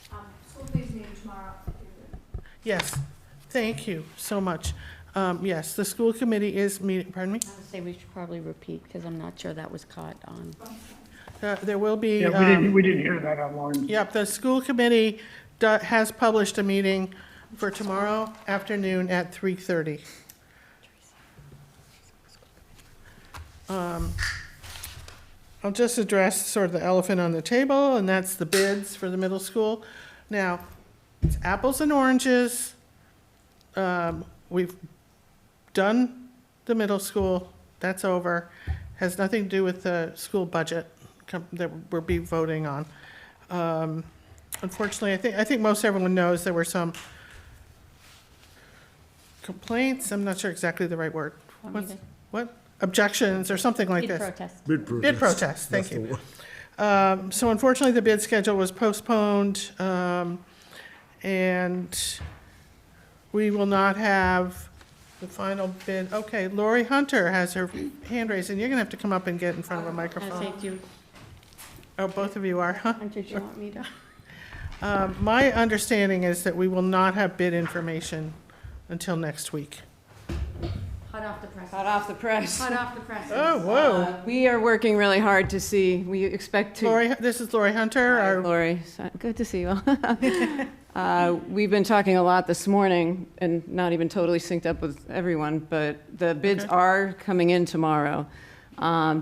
School committee's meeting tomorrow.
Yes, thank you so much. Yes, the school committee is meeting, pardon me?
I would say we should probably repeat, because I'm not sure that was caught on.
There will be.
Yeah, we didn't hear that online.
Yep, the school committee has published a meeting for tomorrow afternoon at 3:30. I'll just address sort of the elephant on the table, and that's the bids for the middle school. Now, it's apples and oranges. We've done the middle school, that's over. Has nothing to do with the school budget that we'll be voting on. Unfortunately, I think most everyone knows there were some complaints, I'm not sure exactly the right word.
Want me
What's-
to-
What? Objections or something like
Bid
this.
protest.
Bid protest, thank you. So unfortunately, the bid schedule was postponed, and we will not have the final bid. Okay, Lori Hunter has her hand raised, and you're gonna have to come up and get in front of a
I
microphone.
say, do you,
Oh, both of you are, huh?
Hunter, do you want me to?
My understanding is that we will not have bid information until next week.
Hot off the press.
Hot off the press.
Hot off the press.
Oh, whoa.
We are working really hard to see, we expect to.
Lori, this is Lori Hunter,
Hi,
our
Lori, good to see you all. We've been talking a lot this morning, and not even totally synced up with everyone, but the bids
Okay.
are coming in tomorrow.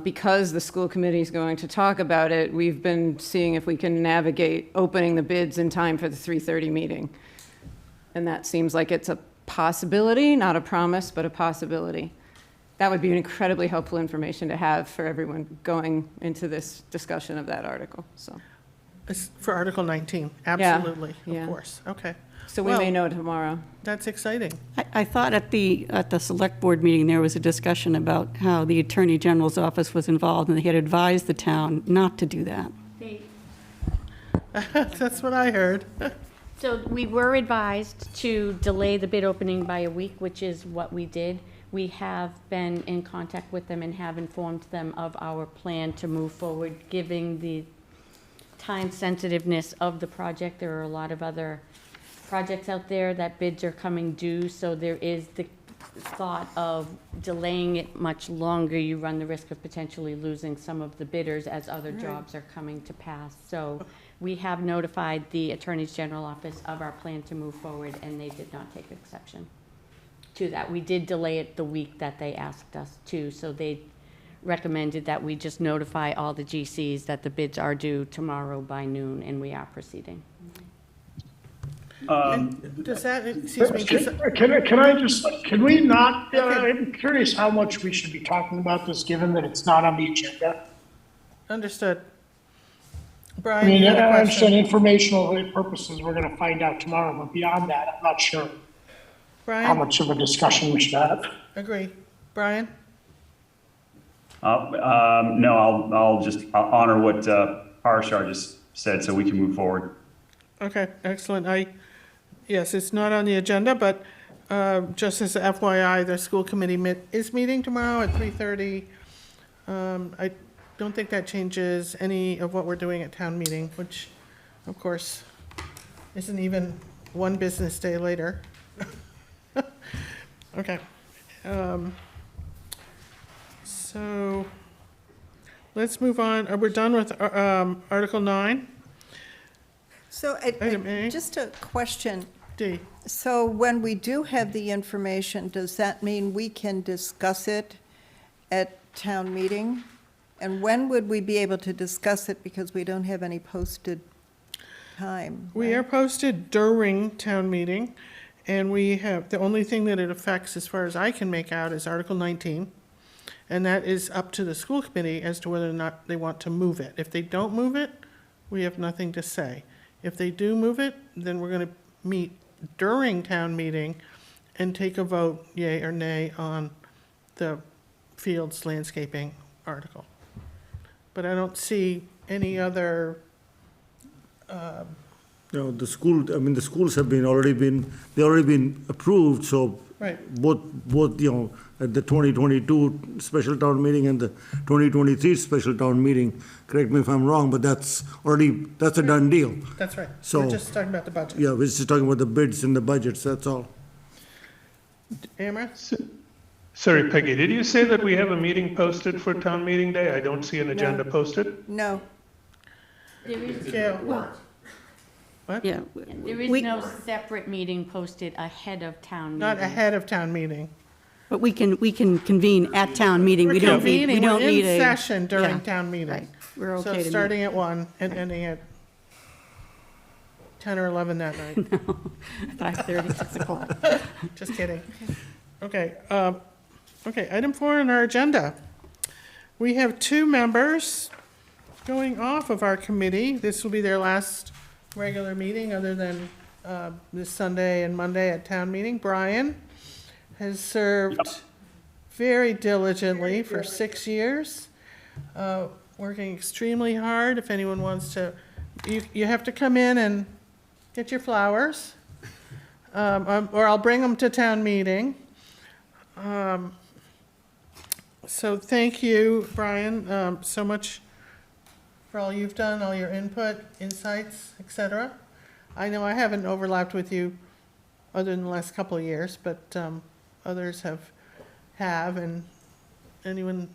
Because the school committee is going to talk about it, we've been seeing if we can navigate opening the bids in time for the 3:30 meeting. And that seems like it's a possibility, not a promise, but a possibility. That would be incredibly helpful information to have for everyone going into this discussion of that article, so.
It's for Article 19, absolutely,
yeah.
of course, okay.
So we
Well-
may know tomorrow.
That's exciting.
I thought at the select board meeting, there was a discussion about how the Attorney General's office was involved, and they had advised the town not to do that.
That's what I heard.
So we were advised to delay the bid opening by a week, which is what we did. We have been in contact with them and have informed them of our plan to move forward, given the time sensitiveness of the project. There are a lot of other projects out there that bids are coming due, so there is the thought of delaying it much longer, you run the risk of potentially losing some of the bidders as other jobs are coming to pass. So we have notified the Attorney General Office of our plan to move forward, and they did not take exception to that. We did delay it the week that they asked us to, so they recommended that we just notify all the GCs that the bids are due tomorrow by noon, and we are proceeding.
Does that, excuse me,
Can we not, I'm curious how much we should be talking about this, given that it's not on the agenda.
understood.
I
Brian,
mean,
you had a
I understand
question?
informational purposes, we're gonna find out tomorrow, but beyond that, I'm not sure how
Brian,
much of a discussion we should have.
agree. Brian?
No, I'll honor what Parashar just said so we can move forward.
Okay, excellent. Yes, it's not on the agenda, but just as a FYI, the school committee is meeting tomorrow at 3:30. I don't think that changes any of what we're doing at town meeting, which, of course, isn't even one business day later. Okay. So let's move on. We're done with Article 9.
So,
Item A.
just a question.
D.
So when we do have the information, does that mean we can discuss it at town meeting? And when would we be able to discuss it, because we don't have any posted time?
We are posted during town meeting, and we have, the only thing that it affects, as far as I can make out, is Article 19. And that is up to the school committee as to whether or not they want to move it. If they don't move it, we have nothing to say. If they do move it, then we're going to meet during town meeting and take a vote, yea or nay, on the Fields landscaping article. But I don't see any other,
The schools have already been approved, so
right,
both, at the 2022 special town meeting and the 2023 special town meeting, correct me if I'm wrong, but that's a done deal.
that's right.
So-
We're just talking about the budget.
Yeah, we're just talking about the bids and the budgets, that's all.
Amherst?
Sorry, Peggy, did you say that we have a meeting posted for town meeting day? I don't see an agenda posted.
No.
There is,
Yeah.
Yeah.
there is no separate meeting posted ahead of town meeting.
Not ahead of town meeting.
But we can convene at town meeting. We
We're
don't need,
convening,
we don't
we're
need
in
a.
session during
yeah,
town meeting.
right. We're okay to
So
meet.
starting at 1 and ending at 10 or 11 that night.
5:30, 6 o'clock.
Just kidding. Okay, item 4 on our agenda. We have 2 members going off of our committee. This will be their last regular meeting, other than this Sunday and Monday at town meeting. Brian has served very diligently for 6 years, working extremely hard. If anyone wants to, you have to come in and get your flowers, or I'll bring them to town meeting. So thank you, Brian, so much for all you've done, all your input, insights, etc. I know I haven't overlapped with you other than the last couple of years, but others have, and anyone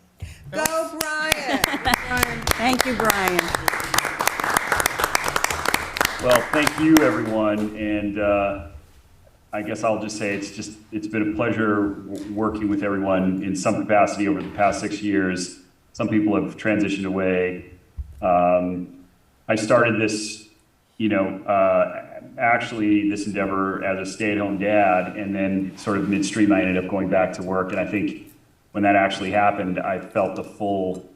else?
Go, Brian!
Brian?
Thank you, Brian.
Well, thank you, everyone, and I guess I'll just say it's been a pleasure working with everyone in some capacity over the past 6 years. Some people have transitioned away. I started this, actually this endeavor as a stay-at-home dad, and then sort of midstream I ended up going back to work, and I think when that actually happened, I felt the full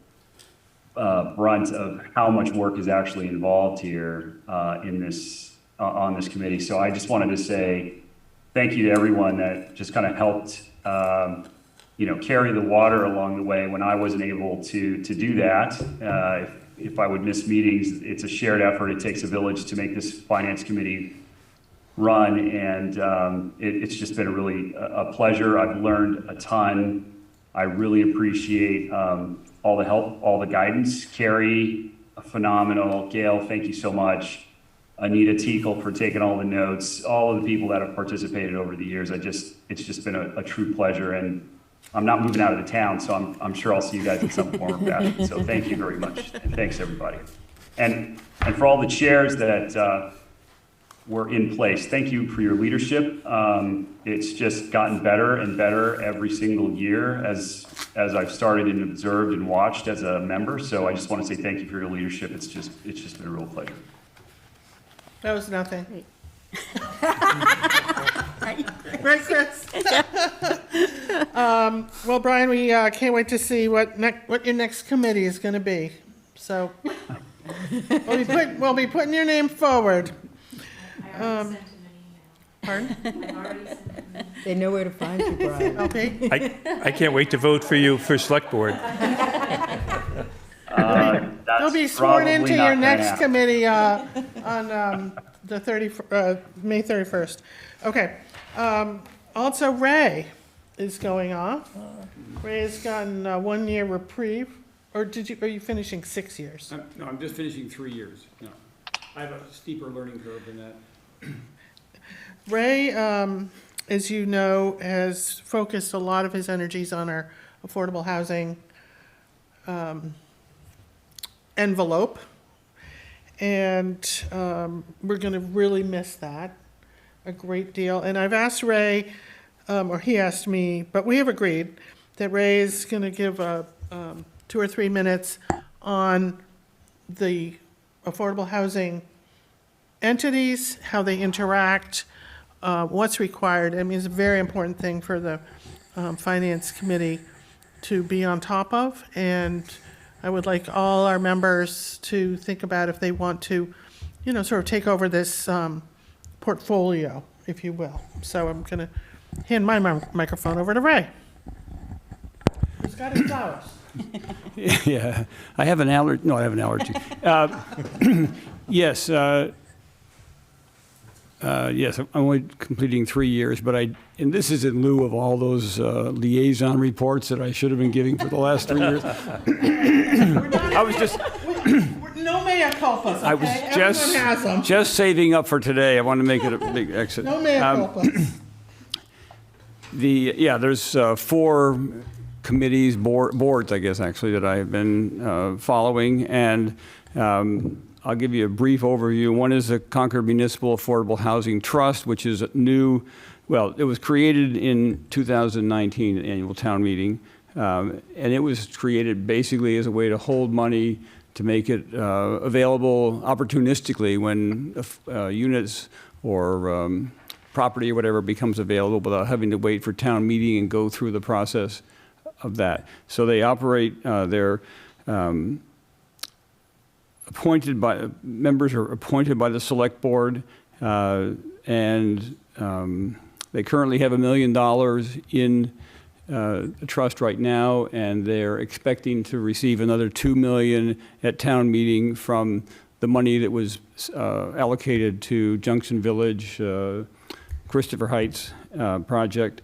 brunt of how much work is actually involved here on this committee. So I just wanted to say thank you to everyone that just kind of helped, carry the water along the way when I wasn't able to do that. If I would miss meetings, it's a shared effort. It takes a village to make this finance committee run, and it's just been a pleasure. I've learned a ton. I really appreciate all the help, all the guidance. Carrie, phenomenal. Gail, thank you so much. Anita Teakle for taking all the notes, all of the people that have participated over the years. It's just been a true pleasure, and I'm not moving out of the town, so I'm sure I'll see you guys in some form or fashion. So thank you very much, and thanks everybody. And for all the chairs that were in place, thank you for your leadership. It's just gotten better and better every single year as I've started and observed and watched as a member. So I just want to say thank you for your leadership. It's just been a real pleasure.
That was nothing. Right, Chris? Well, Brian, we can't wait to see what your next committee is going to be. So we'll be putting your name forward. Pardon?
They know where to find you, Brian.
Okay.
I can't wait to vote for you for select board.
You'll be sworn into your next committee on the May 31st. Okay. Also, Ray is going off. Ray has gotten a 1-year reprieve. Or are you finishing 6 years?
No, I'm just finishing 3 years. No. I have a steeper learning curve than that.
Ray, as you know, has focused a lot of his energies on our affordable housing envelope. And we're going to really miss that a great deal. And I've asked Ray, or he asked me, but we have agreed that Ray is going to give 2 or 3 minutes on the affordable housing entities, how they interact, what's required. I mean, it's a very important thing for the Finance Committee to be on top of. And I would like all our members to think about if they want to, sort of take over this portfolio, if you will. So I'm going to hand my microphone over to Ray. Who's got his flowers?
Yeah, I have an allergy. No, I have an allergy. Yes, yes, I'm only completing 3 years, and this is in lieu of all those liaison reports that I should have been giving for the last 3 years. I was just.
No mea culpas, okay?
I was
Everyone has them.
just saving up for today. I want to make it a big exit.
No mea culpas.
There's 4 committees, boards, I guess, actually, that I've been following, and I'll give you a brief overview. One is the Concord Municipal Affordable Housing Trust, which is new. Well, it was created in 2019, an annual town meeting, and it was created basically as a way to hold money to make it available opportunistically when units or property or whatever becomes available without having to wait for town meeting and go through the process of that. So they operate, members are appointed by the select board, and they currently have $1 million in the trust right now, and they're expecting to receive another $2 million at town meeting from the money that was allocated to Junction Village, Christopher Heights project.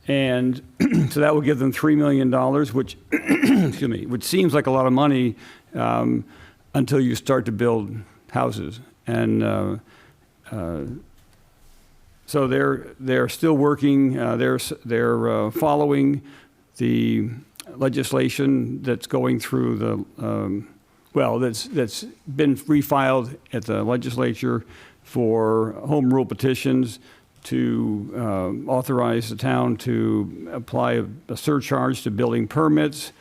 And so that will give them $3 million, which, excuse me, which seems like a lot of money until you start to build houses. And so they're still working. They're following the legislation that's going through the that's been refiled at the legislature for home rule petitions to authorize the town to apply a surcharge to building permits,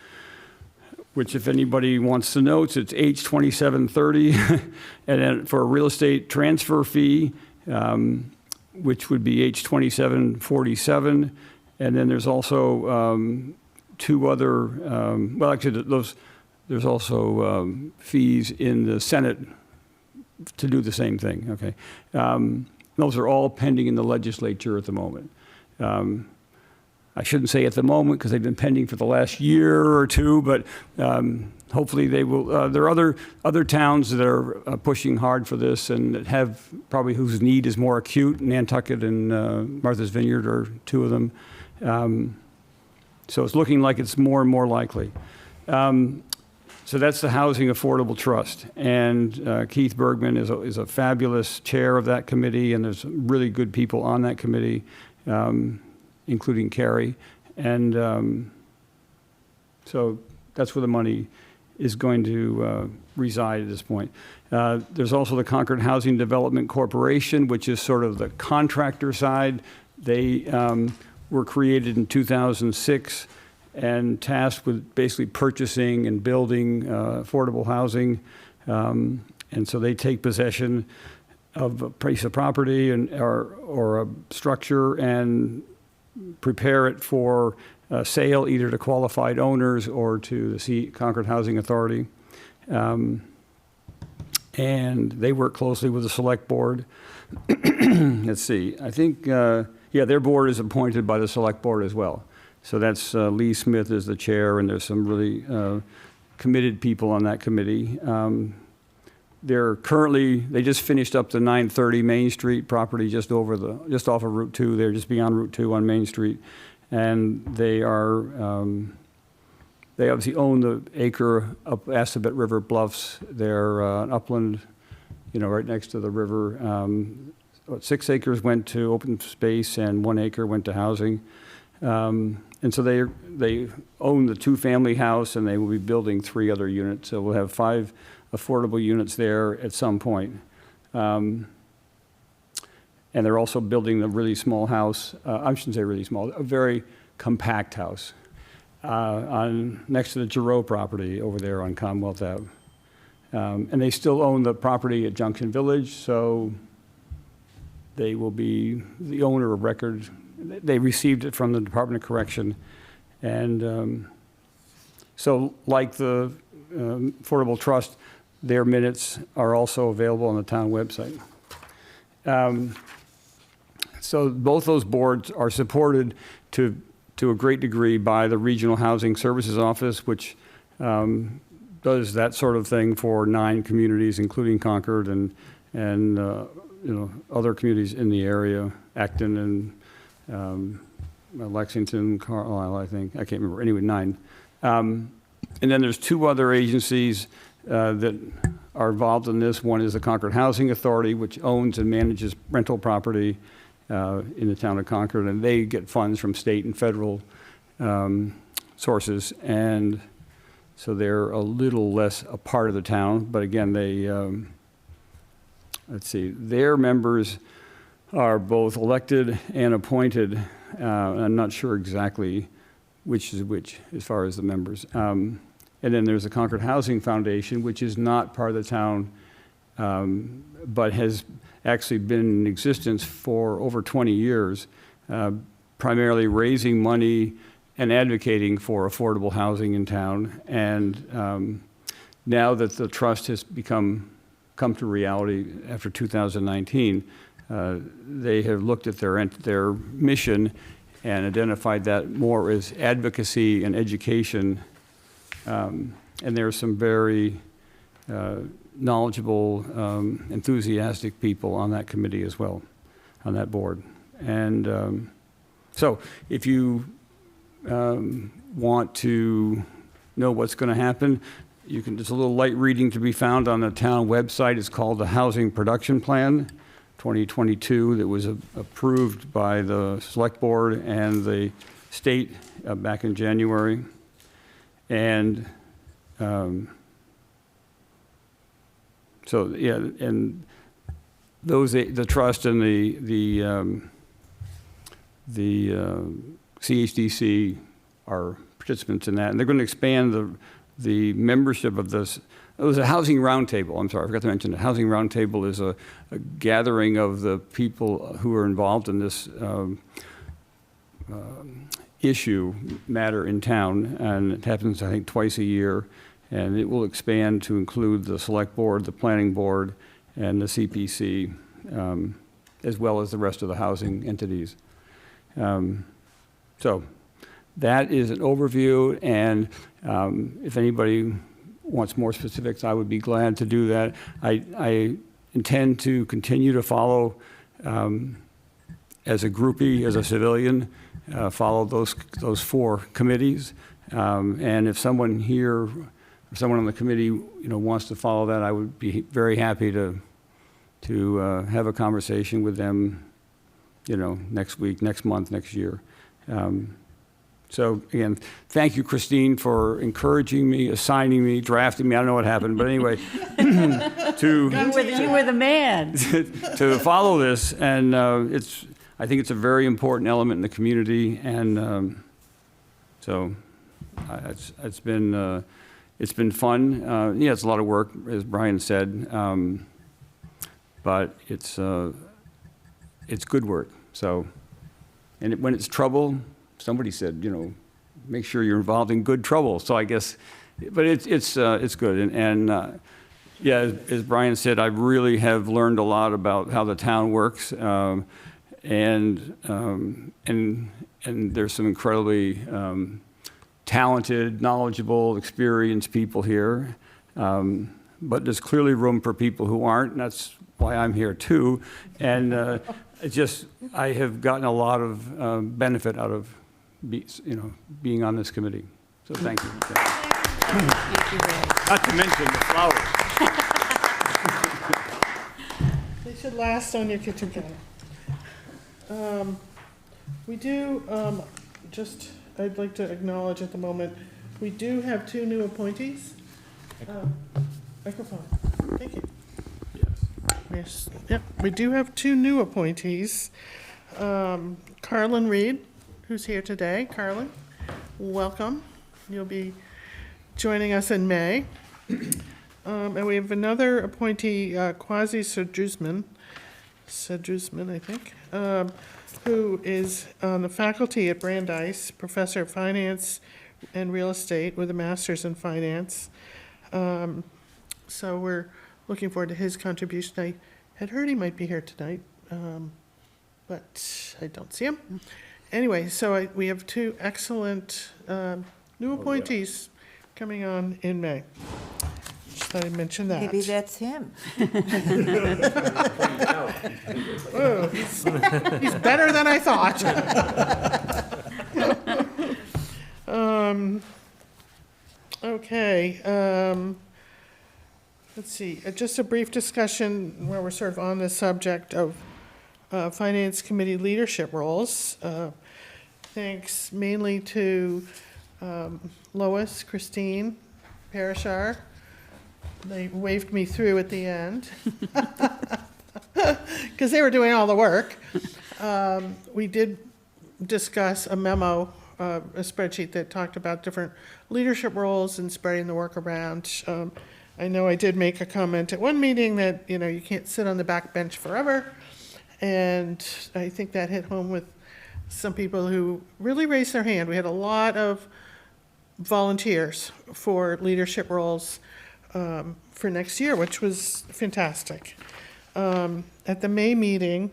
which if anybody wants to know, it's H2730, and then for a real estate transfer fee, which would be H2747, and then there's also 2 other, there's also fees in the Senate to do the same thing, okay? Those are all pending in the legislature at the moment. I shouldn't say at the moment because they've been pending for the last year or 2, but hopefully they will. There are other towns that are pushing hard for this and that have probably whose need is more acute. Nantucket and Martha's Vineyard are 2 of them. So it's looking like it's more and more likely. So that's the Housing Affordable Trust. And Keith Bergman is a fabulous chair of that committee, and there's really good people on that committee, including Carrie. And so that's where the money is going to reside at this point. There's also the Concord Housing Development Corporation, which is sort of the contractor side. They were created in 2006 and tasked with basically purchasing and building affordable housing. And so they take possession of a piece of property or a structure and prepare it for sale either to qualified owners or to the Concord Housing Authority. And they work closely with the select board. Let's see, I think, their board is appointed by the select board as well. So that's Lee Smith is the chair, and there's some really committed people on that committee. They just finished up the 930 Main Street property just off of Route 2. They're just beyond Route 2 on Main Street. And they obviously own the acre up Assabet River Bluffs. They're upland, right next to the river. 6 acres went to open space and 1 acre went to housing. And so they own the 2-family house, and they will be building 3 other units. So we'll have 5 affordable units there at some point. And they're also building a really small house. I shouldn't say really small, a very compact house next to the Giroux property over there on Commonwealth Ave. And they still own the property at Junction Village, so they will be the owner of record. They received it from the Department of Correction. And so like the Affordable Trust, their minutes are also available on the town website. So both those boards are supported to a great degree by the Regional Housing Services Office, which does that sort of thing for 9 communities, including Concord and other communities in the area, Acton and Lexington, Carlisle, I think. I can't remember. Anyway, 9. And then there's 2 other agencies that are involved in this. One is the Concord Housing Authority, which owns and manages rental property in the town of Concord, and they get funds from state and federal sources. And so they're a little less a part of the town, but again, they, let's see, their members are both elected and appointed. I'm not sure exactly which is which as far as the members. And then there's the Concord Housing Foundation, which is not part of the town, but has actually been in existence for over 20 years, primarily raising money and advocating for affordable housing in town. And now that the trust has come to reality after 2019, they have looked at their mission and identified that more as advocacy and education. And there are some very knowledgeable, enthusiastic people on that committee as well, on that board. And so if you want to know what's going to happen, there's a little light reading to be found on the town website. It's called the Housing Production Plan 2022 that was approved by the select board and the state back in January. And so, yeah, and those, the trust and the CHDC are participants in that, and they're going to expand the membership of this. It was a housing roundtable. I'm sorry, I forgot to mention it. Housing roundtable is a gathering of the people who are involved in this matter in town, and it happens, I think, twice a year, and it will expand to include the select board, the planning board, and the CPC, as well as the rest of the housing entities. So that is an overview, and if anybody wants more specifics, I would be glad to do that. I intend to continue to follow, as a groupie, as a civilian, follow those 4 committees. And if someone here if someone on the committee, wants to follow that, I would be very happy to have a conversation with them, next week, next month, next year. So again, thank you, Christine, for encouraging me, assigning me, drafting me. I don't know what happened, but anyway,
You were the man.
to follow this, and I think it's a very important element in the community, and so it's been fun. Yeah, it's a lot of work, as Brian said, but it's good work. So, and when it's trouble, somebody said, make sure you're involved in good trouble. So I guess, but it's good. And yeah, as Brian said, I really have learned a lot about how the town works. And there's some incredibly talented, knowledgeable, experienced people here. But there's clearly room for people who aren't, and that's why I'm here too. And I have gotten a lot of benefit out of being on this committee. So thank you.
Thank you, Ray.
Not to mention the flowers.
They should last on your kitchen counter. We do, I'd like to acknowledge at the moment, we do have 2 new appointees. Microphone, thank you. Yes. Yep, we do have 2 new appointees. Carlin Reed, who's here today. Carlin, welcome. You'll be joining us in May. And we have another appointee, Quasi Sedrusman, I think, who is on the faculty at Brandeis, professor of finance and real estate with a master's in finance. So we're looking forward to his contribution. I had heard he might be here tonight, but I don't see him. Anyway, so we have 2 excellent new appointees coming on in May. Just thought I'd mention that.
Maybe that's him.
Oh, he's better than I thought. Okay. Let's see. Just a brief discussion where we're sort of on the subject of Finance Committee leadership roles. Thanks mainly to Lois, Christine, Parashar. They waved me through at the end because they were doing all the work. We did discuss a memo, a spreadsheet that talked about different leadership roles and spreading the work around. I know I did make a comment at one meeting that, you can't sit on the back bench forever. And I think that hit home with some people who really raised their hand. We had a lot of volunteers for leadership roles for next year, which was fantastic. At the May meeting,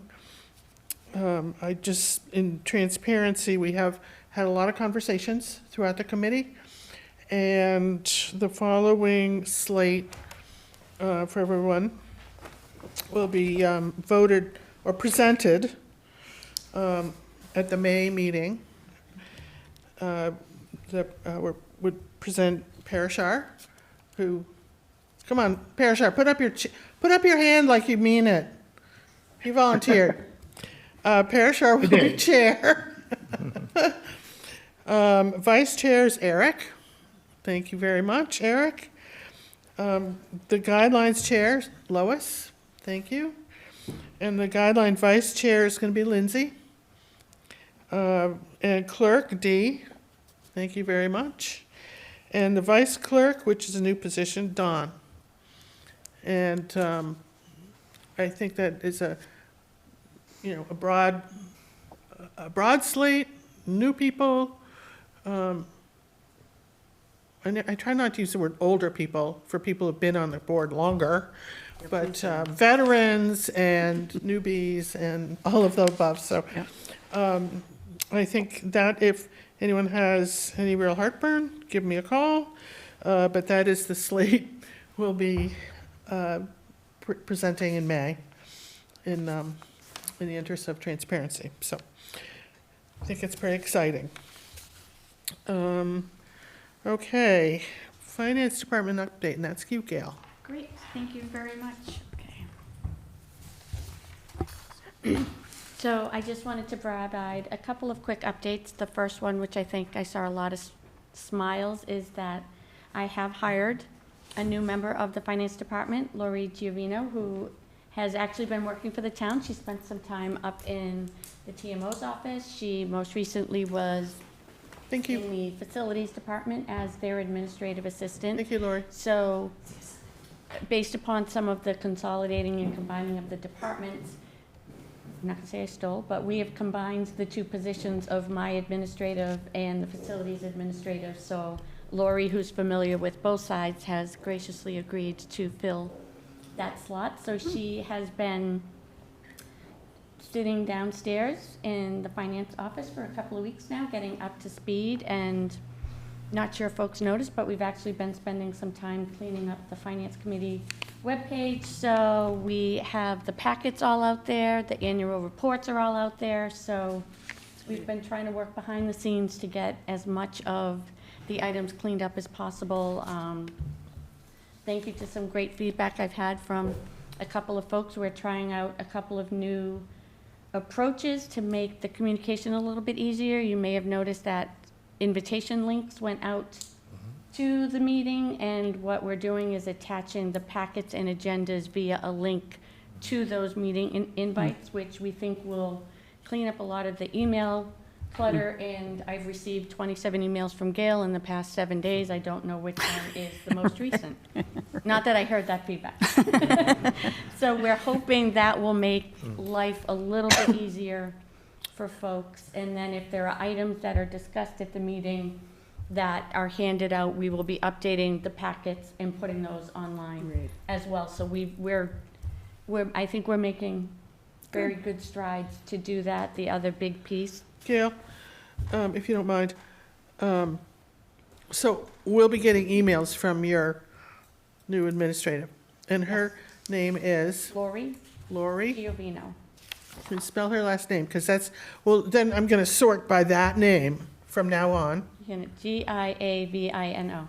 in transparency, we have had a lot of conversations throughout the committee, and the following slate for everyone will be voted or presented at the May meeting. Would present Parashar, who, come on, Parashar, put up your hand like you mean it. He volunteered. Parashar will be chair. Vice chair is Eric. Thank you very much, Eric. The guidelines chair, Lois. Thank you. And the guideline vice chair is going to be Lindsay. And clerk, Dee. Thank you very much. And the vice clerk, which is a new position, Dawn. And I think that is a broad slate, new people. And I try not to use the word older people for people who've been on the board longer, but veterans and newbies and all of the above. So I think that if anyone has any real heartburn, give me a call. But that is the slate we'll be presenting in May in the interest of transparency. So I think it's pretty exciting. Okay, Finance Department update, and that's you, Gail.
Great, thank you very much. Okay. So I just wanted to provide a couple of quick updates. The first one, which I think I saw a lot of smiles, is that I have hired a new member of the Finance Department, Lori Giovino, who has actually been working for the town. She spent some time up in the TMO's office. She most recently was in the Facilities Department as their administrative assistant.
Thank you, Lori.
So based upon some of the consolidating and combining of the departments, I'm not gonna say I stole, but we have combined the two positions of my administrative and the facilities administrative. So Lori, who's familiar with both sides, has graciously agreed to fill that slot. So she has been sitting downstairs in the finance office for a couple of weeks now, getting up to speed, and not sure if folks noticed, but we've actually been spending some time cleaning up the Finance Committee webpage. So we have the packets all out there, the annual reports are all out there. So we've been trying to work behind the scenes to get as much of the items cleaned up as possible. Thank you to some great feedback I've had from a couple of folks. We're trying out a couple of new approaches to make the communication a little bit easier. You may have noticed that invitation links went out to the meeting, and what we're doing is attaching the packets and agendas via a link to those meeting invites, which we think will clean up a lot of the email clutter. And I've received 27 emails from Gail in the past 7 days. I don't know which one is the most recent. Not that I heard that feedback. So we're hoping that will make life a little bit easier for folks. And then if there are items that are discussed at the meeting that are handed out, we will be updating the packets and putting those online as well. So I think we're making very good strides to do that. The other big piece.
Gail, if you don't mind, so we'll be getting emails from your new administrative, and her name is?
Lori Giovino.
Can you spell her last name? Because that's, well, then I'm going to sort by that name from now on.
Giavino,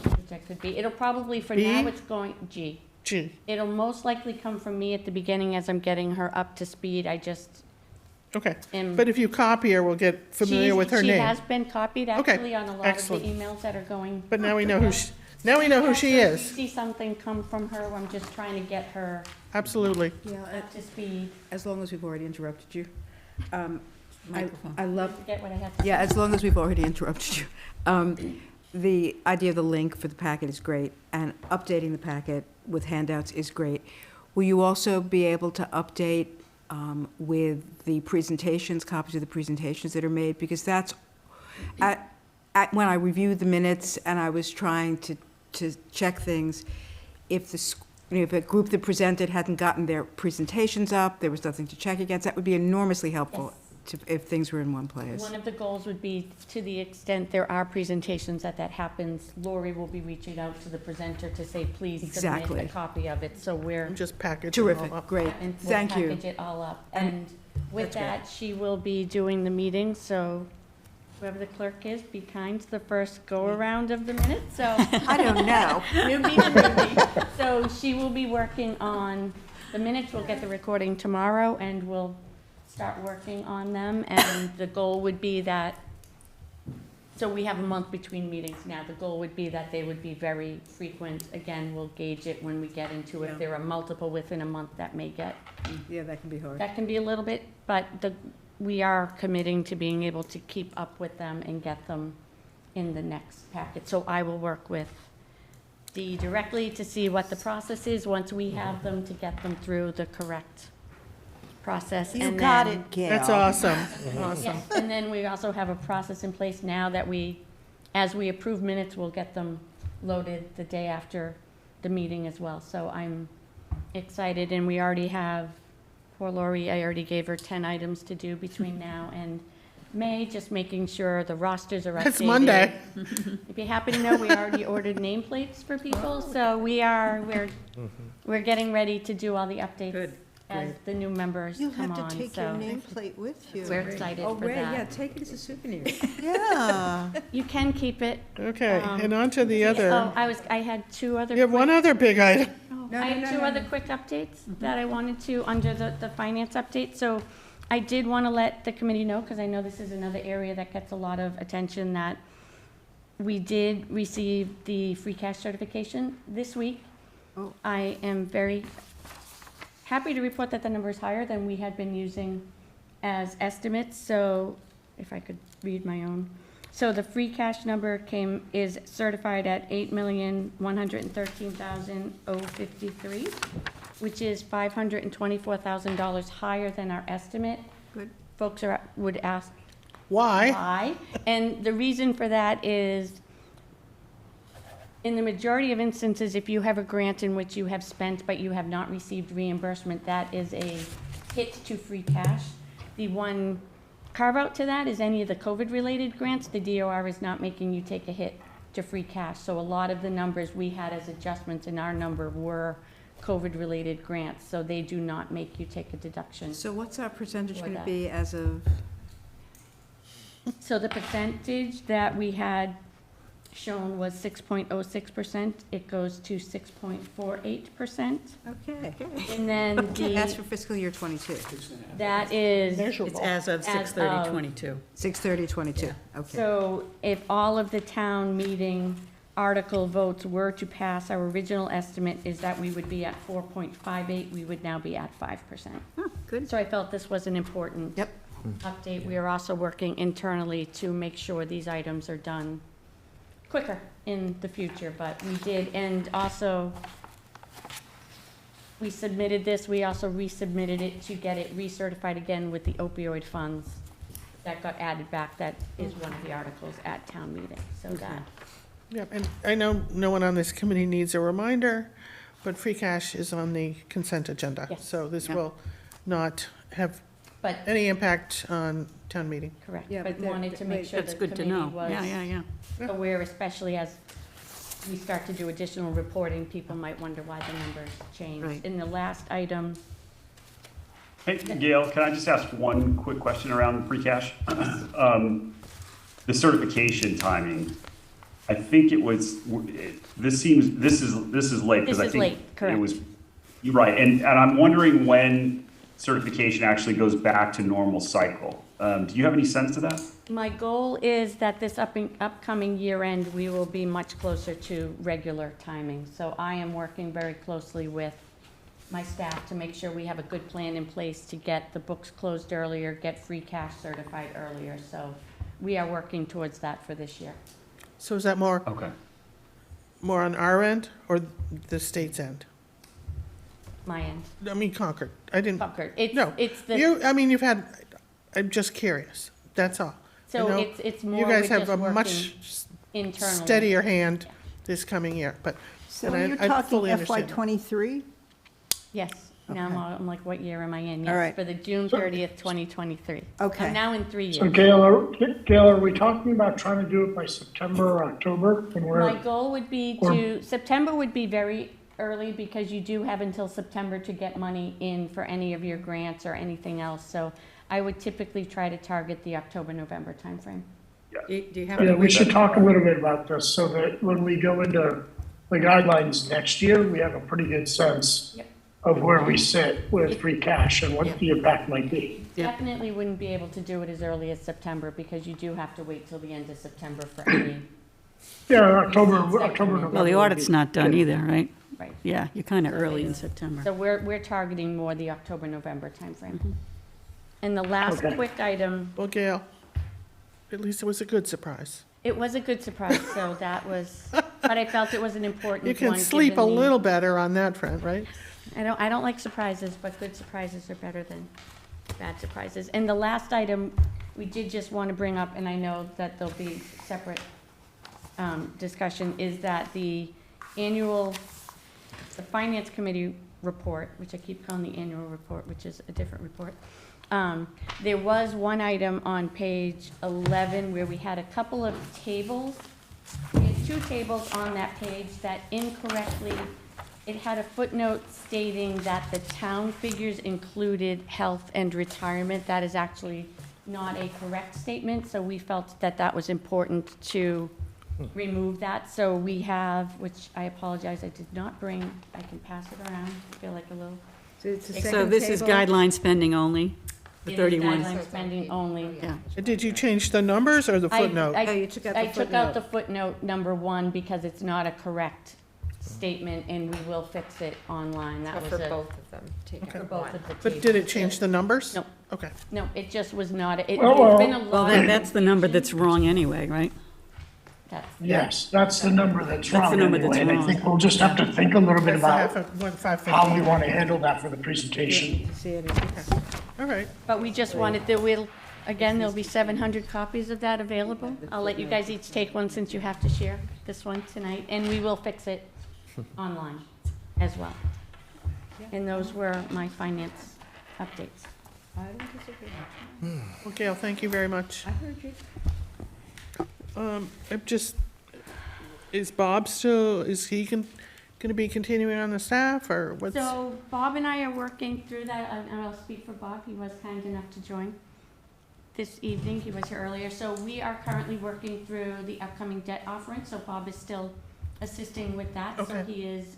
which that could be. It'll probably, for
B?
now, it's going, G. It'll most likely come from me at the beginning as I'm getting her up to speed. I just.
Okay, but if you copy her, we'll get familiar with her
She
name.
has been copied actually on a lot of the emails that are going.
But now we know who she
If
is.
you see something come from her, I'm just trying to get her
Absolutely.
up to speed.
As long as we've already interrupted you.
Microphone.
I love,
Forget what I have to say.
yeah, as long as we've already interrupted you. The idea of the link for the packet is great, and updating the packet with handouts is great. Will you also be able to update with the presentations, copies of the presentations that are made? Because that's, when I reviewed the minutes and I was trying to check things, if a group that presented hadn't gotten their presentations up, there was nothing to check against, that would be enormously helpful if things were in one place.
One of the goals would be, to the extent there are presentations that happens, Lori will be reaching out to the presenter to say, please submit a copy of it. So we're.
Just package
Terrific,
it all up.
great,
And we'll
thank you.
package it all up. And with
That's great.
that, she will be doing the meeting, so whoever the clerk is, be kind to the first go-around of the minutes, so.
I don't know.
Newbie to newbie. So she will be working on the minutes. We'll get the recording tomorrow, and we'll start working on them. And the goal would be that, so we have a month between meetings now. The goal would be that they would be very frequent. Again, we'll gauge it when we get into it. If there are multiple within a month, that may get.
Yeah, that can be hard.
That can be a little bit, but we are committing to being able to keep up with them and get them in the next packet. So I will work with Dee directly to see what the process is once we have them, to get them through the correct process.
You
And
got
then-
it, Gail.
That's awesome, awesome.
Yes, and then we also have a process in place now that as we approve minutes, we'll get them loaded the day after the meeting as well. So I'm excited, and we already have, poor Lori, I already gave her 10 items to do between now and May, just making sure the rosters are updated.
It's Monday.
You'd be happy to know we already ordered nameplates for people, so we're getting ready to do all the updates as the new members
You'll
come
have
on,
to take your
so
nameplate with you.
we're excited
Oh,
for
Ray, yeah,
that.
take it as a souvenir.
Yeah.
You can keep it.
Okay, and on to the other.
Oh, I had two other.
You have one
quick-
other big item.
I have two other quick updates that I wanted to, under the finance update. So I did want to let the committee know, because I know this is another area that gets a lot of attention, that we did receive the free cash certification this week.
Oh.
I am very happy to report that the number is higher than we had been using as estimates. So if I could read my own. So the free cash number is certified at $8,113,053, which is $524,000 higher than our estimate.
Good.
Folks would ask
Why?
why. And the reason for that is, in the majority of instances, if you have a grant in which you have spent but you have not received reimbursement, that is a hit to free cash. The one carve-out to that is any of the COVID-related grants. The DOR is not making you take a hit to free cash. So a lot of the numbers we had as adjustments in our number were COVID-related grants, so they do not make you take a deduction.
So what's our percentage
For
going to
that.
be as of,
So the percentage that we had shown was 6.06%. It goes to 6.48%.
okay.
And then
That's
the,
for fiscal year '22,
that is,
Measurable.
It's as of
As
6/30/22.
6/30/22, okay.
so if all of the town meeting article votes were to pass, our original estimate is that we would be at 4.58, we would now be at 5%.
Oh, good.
So I felt this was an important
Yep.
update. We are also working internally to make sure these items are done quicker in the future, but we did. And also, we submitted this, we also resubmitted it to get it recertified again with the opioid funds that got added back. That is one of the articles at town meeting, so that.
Yep, and I know no one on this committee needs a reminder, but free cash is on the consent agenda.
Yes.
So this
Yeah.
will not have
But,
any impact on town meeting.
correct,
Yeah,
but
but that-
wanted to make sure
That's
the
good to
committee
know.
was
Yeah, yeah, yeah.
aware, especially as we start to do additional reporting, people might wonder why the numbers changed.
Right.
In the last item,
Hey, Gail, can I just ask one quick question around free cash? The certification timing, I think it was, this is late, because I
This is
think
late, correct.
it was, you're right, and I'm wondering when certification actually goes back to normal cycle. Do you have any sense of that?
my goal is that this upcoming year end, we will be much closer to regular timing. So I am working very closely with my staff to make sure we have a good plan in place to get the books closed earlier, get free cash certified earlier. So we are working towards that for this year.
So is that more
Okay.
on our end or the state's end?
My end.
I mean Concord. I didn't,
Concord.
no.
It's the,
You've had, I'm just curious, that's all.
so
you know,
it's more,
You
we're
guys have
just
a
working
much
internally.
steadier hand this coming year, but,
So
and
you're
I
talking
fully
FY
understand.
'23?
Yes. Now
Okay.
I'm like, what year am I in?
All
Yes,
right.
for the June 30th, 2023.
Okay.
I'm now in 3
So
years.
Gail, are we talking about trying to do it by September or October? When
My
we're,
goal would be September would be very early because you do have until September to get money in for any of your grants or anything else. So I would typically try to target the October-November timeframe.
Do you have?
yeah,
to
we should talk a little bit about this so that when we go into the guidelines next year, we have a pretty good sense
Yep.
of where we sit with free cash and what the impact might be.
Yep.
Definitely wouldn't be able to do it as early as September because you do have to wait till the end of September for any,
Yeah, October, November.
Well, the audit's not done
Yeah.
either, right?
right.
Yeah, you're kind of early in September.
So we're targeting more the October-November timeframe. And the last
Okay.
quick item,
Well, Gail, at least it was a good surprise.
it was a good surprise, so that was, but I felt it was an important one.
You can sleep a
given the-
little better on that front, right?
I don't like surprises, but good surprises are better than bad surprises. And the last item, we did just want to bring up, and I know that there'll be separate discussion, is that the Finance Committee report, which I keep calling the annual report, which is a different report. There was one item on page 11 where we had a couple of tables. We had two tables on that page that incorrectly it had a footnote stating that the town figures included health and retirement. That is actually not a correct statement, so we felt that that was important to remove that. So we have, which I apologize, I did not bring, I can pass it around, I feel like a little.
So this is guideline spending only, the
It is
31.
guideline spending only.
Yeah.
Did you change the numbers or the footnote?
I took out the footnote number 1 because it's not a correct statement, and we will fix it online. That was
For
a-
both of them, take
For
out
both
one.
of the
But did it
tables.
change the numbers?
No.
Okay.
No, it just was not, it,
Oh, well.
there's been a
Well,
lot.
that's the number that's wrong anyway, right?
That's-
Yes, that's the number that's
That's the
wrong
number that's
anyway, and I
wrong.
think we'll just have to think a little bit
That's the
about
half of 1,550.
how we want to handle that for the presentation.
All right.
But we just wanted, there will, again, there'll be 700 copies of that available. I'll let you guys each take one since you have to share this one tonight, and we will fix it online as well. And those were my finance updates.
Well, Gail, thank you very much.
I heard you.
I'm just, is Bob still, is he going to be continuing on the staff, or what's?
So Bob and I are working through that, and I'll speak for Bob. He was kind enough to join this evening. He was here earlier. So we are currently working through the upcoming debt offering, so Bob is still assisting with that. So
Okay.
he is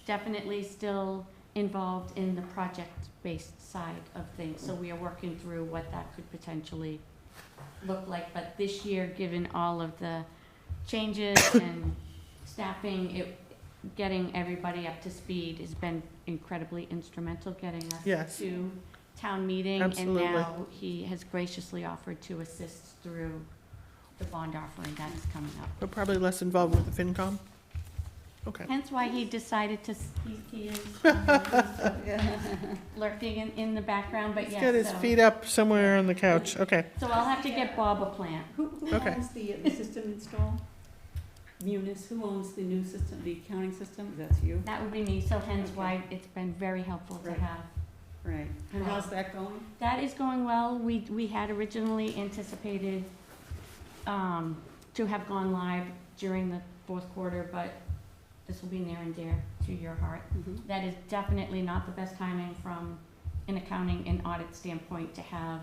definitely still involved in the project-based side of things. So we are working through what that could potentially look like. But this year, given all of the changes and staffing, getting everybody up to speed has been incredibly instrumental, getting us
Yes.
to town meeting.
Absolutely.
And now he has graciously offered to assist through the bond offering that is coming up.
But probably less involved with the FinCom? Okay.
Hence why he decided to, he is lurking in the background, but
He's
yes.
got his
so-
feet up somewhere on the couch. Okay.
So I'll have to get Bob a plan.
Who
Okay.
owns the system installed? Munis, who owns the new system, the accounting system? That's you?
That would be me, so hence why it's been very helpful to
Right.
have.
Right. And how's that going?
That is going well. We had originally anticipated to have gone live during the fourth quarter, but this will be near and dear to your heart.
Mhm.
That is definitely not the best timing from an accounting and audit standpoint to have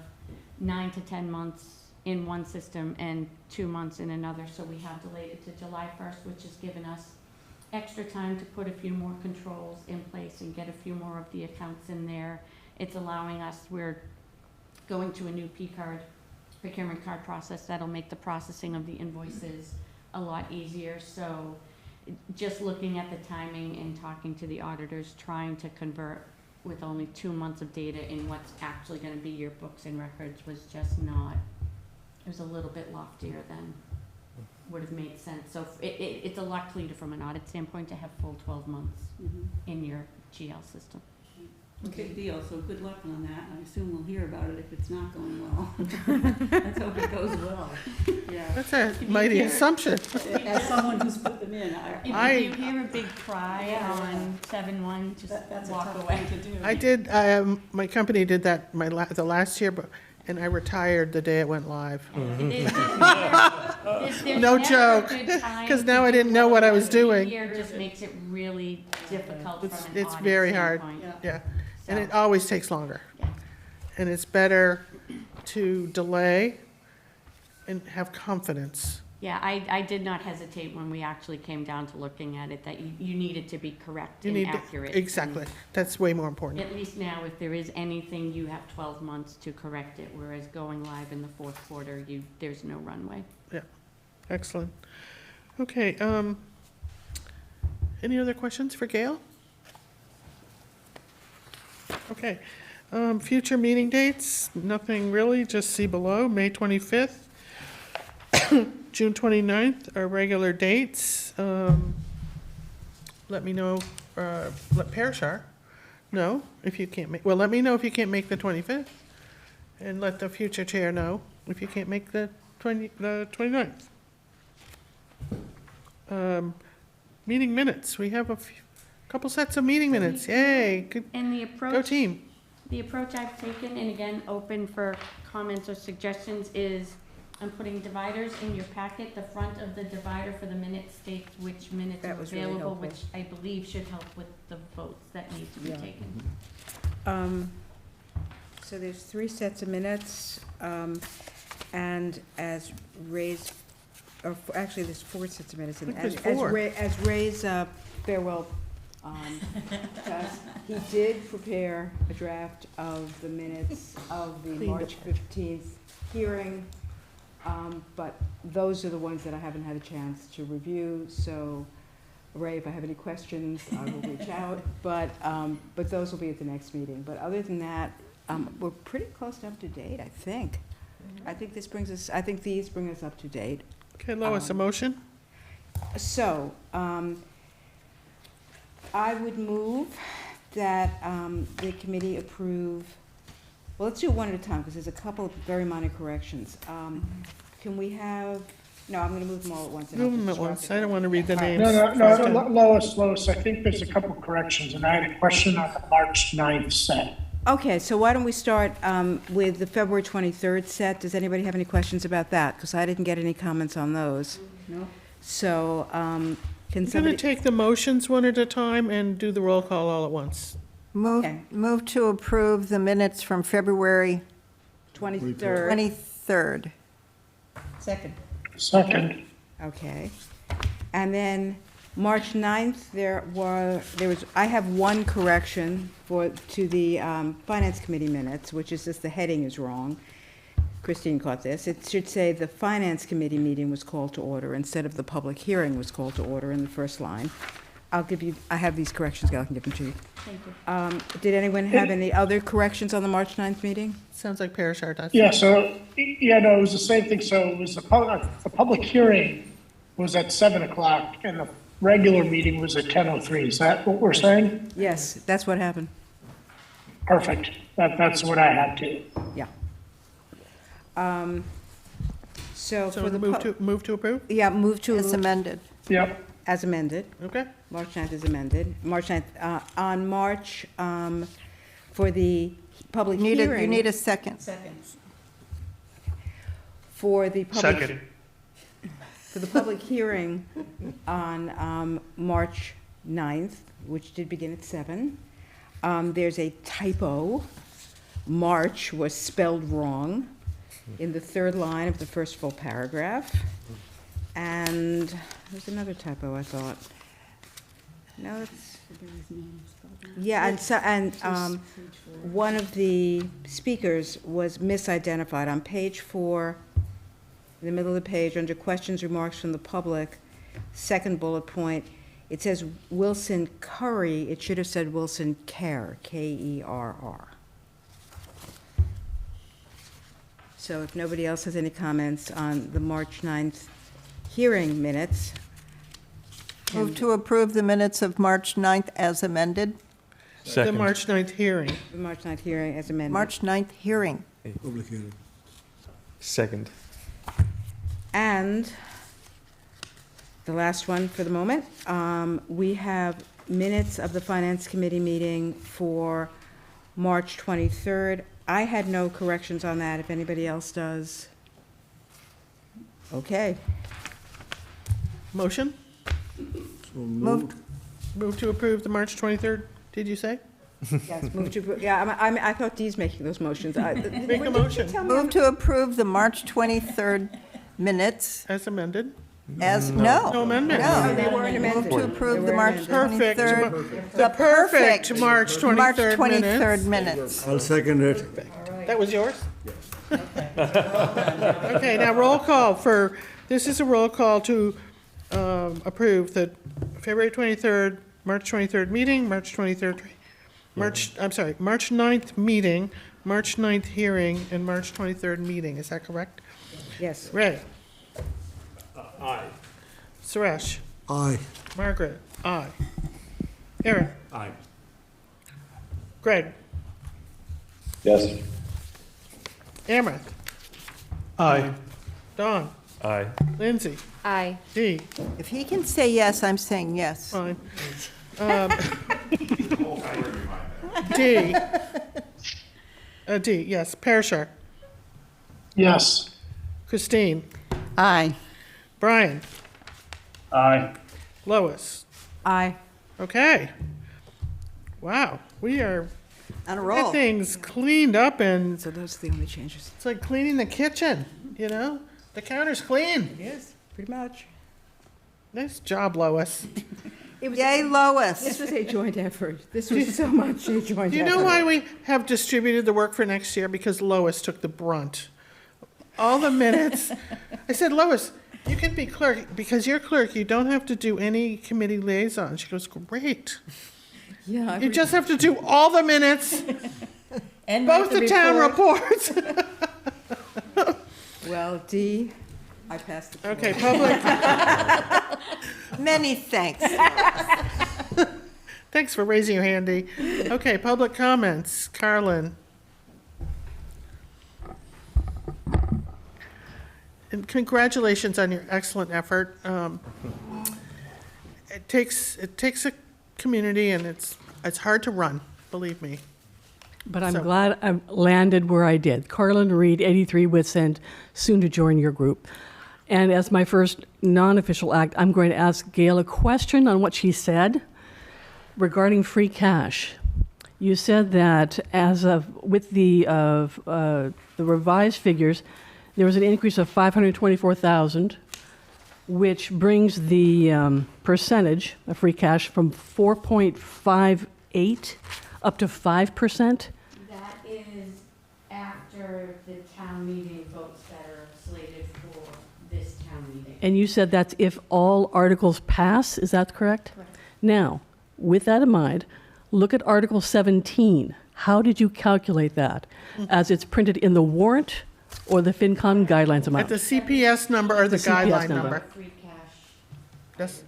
9 to 10 months in one system and 2 months in another. So we have delayed it to July 1st, which has given us extra time to put a few more controls in place and get a few more of the accounts in there. It's allowing us, we're going to a new P-card, procurement card process that'll make the processing of the invoices a lot easier. So just looking at the timing and talking to the auditors, trying to convert with only 2 months of data in what's actually gonna be your books and records was just not, it was a little bit loftier than would have made sense. So it's a lot cleaner from an audit standpoint to have full 12 months in your GL system.
Good deal, so good luck on that. I assume we'll hear about it if it's not going well. Let's hope it goes well. Yeah.
That's a mighty assumption.
As someone who's put them in,
If you hear a big cry on 7/1, just
that's a
walk
tough
away.
thing to do.
I did, my company did that the last year, and I retired the day it went live.
There's
No
never a
joke,
good time
'cause
to
now I
do
didn't know what I was
one.
doing.
The year just makes it really difficult from an
It's
audit
very hard,
standpoint.
yeah. And
So-
it always takes longer.
Yeah.
And it's better to delay and have confidence.
Yeah, I did not hesitate when we actually came down to looking at it, that you needed to be correct
You
and
need to-
accurate.
Exactly, that's way more important.
At least now, if there is anything, you have 12 months to correct it, whereas going live in the fourth quarter, there's no runway.
Yeah, excellent. Okay, any other questions for Gail? Okay, future meeting dates, nothing really, just see below, May 25th, June 29th are regular dates. Let me know, let Parashar know if you can't make, well, let me know if you can't make the 25th, and let the future chair know if you can't make the 29th. Meeting minutes, we have a couple sets of meeting minutes, yay, good,
And the approach.
go team.
The approach I've taken, and again, open for comments or suggestions, is I'm putting dividers in your packet. The front of the divider for the minutes states which minutes
That
are
was really
available,
helpful.
which I believe should help with the votes that need to be
Yeah.
taken.
So there's 3 sets of minutes, and as Ray's, actually, there's 4 sets of minutes. And
I think
as-
there's 4.
As Ray's farewell, does, he did prepare a draft of the minutes of the
Cleaned
March
up.
15th hearing, but those are the ones that I haven't had a chance to review, so Ray, if I have any questions, I will reach out, but those will be at the next meeting. But other than that, we're pretty close to up to date, I think. I think these bring us up to date.
Okay, Lois, a motion?
So, I would move that the committee approve, well, let's do it one at a time, because there's a couple of very minor corrections. Can we have, no, I'm gonna move them all at once. and I'll
Move them
just
at
drop
once.
it.
I don't want to read the
All right.
names.
No, Lois, I think there's a couple corrections, and I had a question on the March 9th set.
Okay, so why don't we start with the February 23rd set? Does anybody have any questions about that? Because I didn't get any comments on those.
No.
So, can
I'm going to
somebody?
take the motions one at a time and do the roll call all at once.
Move, move to approve the minutes from February
23rd.
23rd.
Second.
Second,
Okay. And then March 9th, I have one correction to the Finance Committee minutes, which is just the heading is wrong. Christine caught this. It should say the Finance Committee meeting was called to order instead of the public hearing was called to order in the first line. I have these corrections, Gail, I can give them to you.
Thank you.
Did anyone have any other corrections on the March 9th meeting?
Sounds like Parashar does.
yeah, so, yeah, no, it was the same thing, so it was the public hearing was at 7 o'clock, and the regular meeting was at 10:03, is that what we're saying?
Yes, that's what happened.
Perfect, that's what I had too.
Yeah. So
So
for the,
move to approve?
yeah, move to,
As amended.
Yep,
as amended.
Okay.
March 9th is amended. March 9th, on March, for the public hearing.
You need a second.
Second.
For the public. For the public hearing on March 9th, which did begin at 7, there's a typo. March was spelled wrong in the 3rd line of the first full paragraph. And there's another typo, I thought. No, it's, yeah, and one of the speakers was misidentified. On page 4, in the middle of the page, under questions, remarks from the public, second bullet point, it says Wilson Curry. It should have said Wilson Kerr, Kerr. So if nobody else has any comments on the March 9th hearing minutes.
Move to approve the minutes of March 9th as amended.
The
Second.
March 9th hearing.
The March 9th hearing as amended.
March 9th hearing.
Public hearing.
Second.
And the last one for the moment, we have minutes of the Finance Committee meeting for March 23rd. I had no corrections on that, if anybody else does. Okay.
Motion?
So moved.
Move to approve the March 23rd, did you say?
Yes, move to, yeah, I thought Dee's making those motions.
Make a motion.
Move to approve the March 23rd minutes
As amended?
as, no.
No amendment.
Oh, they
No.
weren't amended.
Move to approve the March
Perfect.
23rd.
The perfect March 23rd
March
minutes.
23rd minutes.
I'll second it.
That was yours? Okay, now roll call for, this is a roll call to approve the February 23rd, March 23rd meeting, March 23rd, March 9th meeting, March 9th hearing, and March 23rd meeting. Is that correct?
Yes.
Ray? Aye. Suresh?
Aye.
Margaret? Aye. Aaron?
Aye.
Greg?
Yes.
Amrith?
Aye.
Don?
Aye.
Lindsay?
Aye.
Dee?
If he can say yes, I'm saying yes.
Fine. D? D, yes. Parashar?
yes,
Christine,
Aye.
Brian,
Aye.
Lois.
Aye.
Okay. Wow, we are
On a
get
roll.
things cleaned up, and
So those are the only changes.
it's like cleaning the kitchen, you know? The counter's clean.
Yes, pretty much.
Nice job, Lois.
Yay, Lois.
This was a joint effort. This was so much a joint effort.
Do you know why we have distributed the work for next year? Because Lois took the brunt. All the minutes. I said, Lois, you can be clerk, because you're clerk, you don't have to do any committee liaison. She goes, great.
Yeah.
You just have to do all the minutes,
And
both the town
report.
reports.
Well, Dee, I passed the floor.
Okay, public,
Many thanks.
thanks for raising your hand, Dee. Okay, public comments. Carlin. And congratulations on your excellent effort. It takes a community, and it's hard to run, believe me.
But I'm
So-
glad I landed where I did. Carlin Reed, 83 Wits End, soon to join your group. And as my first non-official act, I'm going to ask Gail a question on what she said regarding free cash. You said that with the revised figures, there was an increase of 524,000, which brings the percentage of free cash from 4.58 up to 5%.
That is after the town meeting votes that are slated for this town meeting.
And you said that's if all articles pass, is that correct?
Correct.
Now, with that in mind, look at Article 17. How did you calculate that? As it's printed in the warrant or the FinCom guidelines
At
amount?
the CPS number or the
The CPS
guideline
number.
number?
Free cash.
Yes.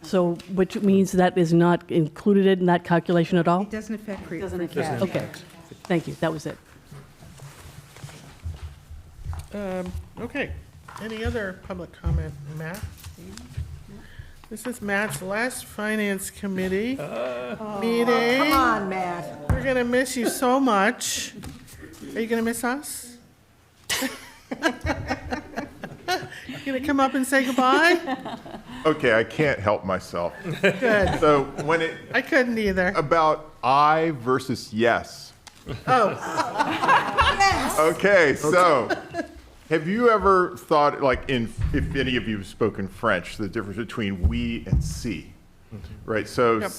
So, which means that is not included in that calculation at all?
It doesn't affect free
Doesn't
free
affect-
cash.
Okay, thank you, that was it.
Okay, any other public comment, Matt? This is Matt's last finance committee meeting.
Come on, Matt.
We're gonna miss you so much. Are you gonna miss us? You gonna come up and say goodbye?
Okay, I can't help myself.
Good,
So when
I couldn't either.
about I versus yes.
Oh,
Okay, so have you ever thought, like, if any of you have spoken French, the difference between we and si? Right, so
Yep.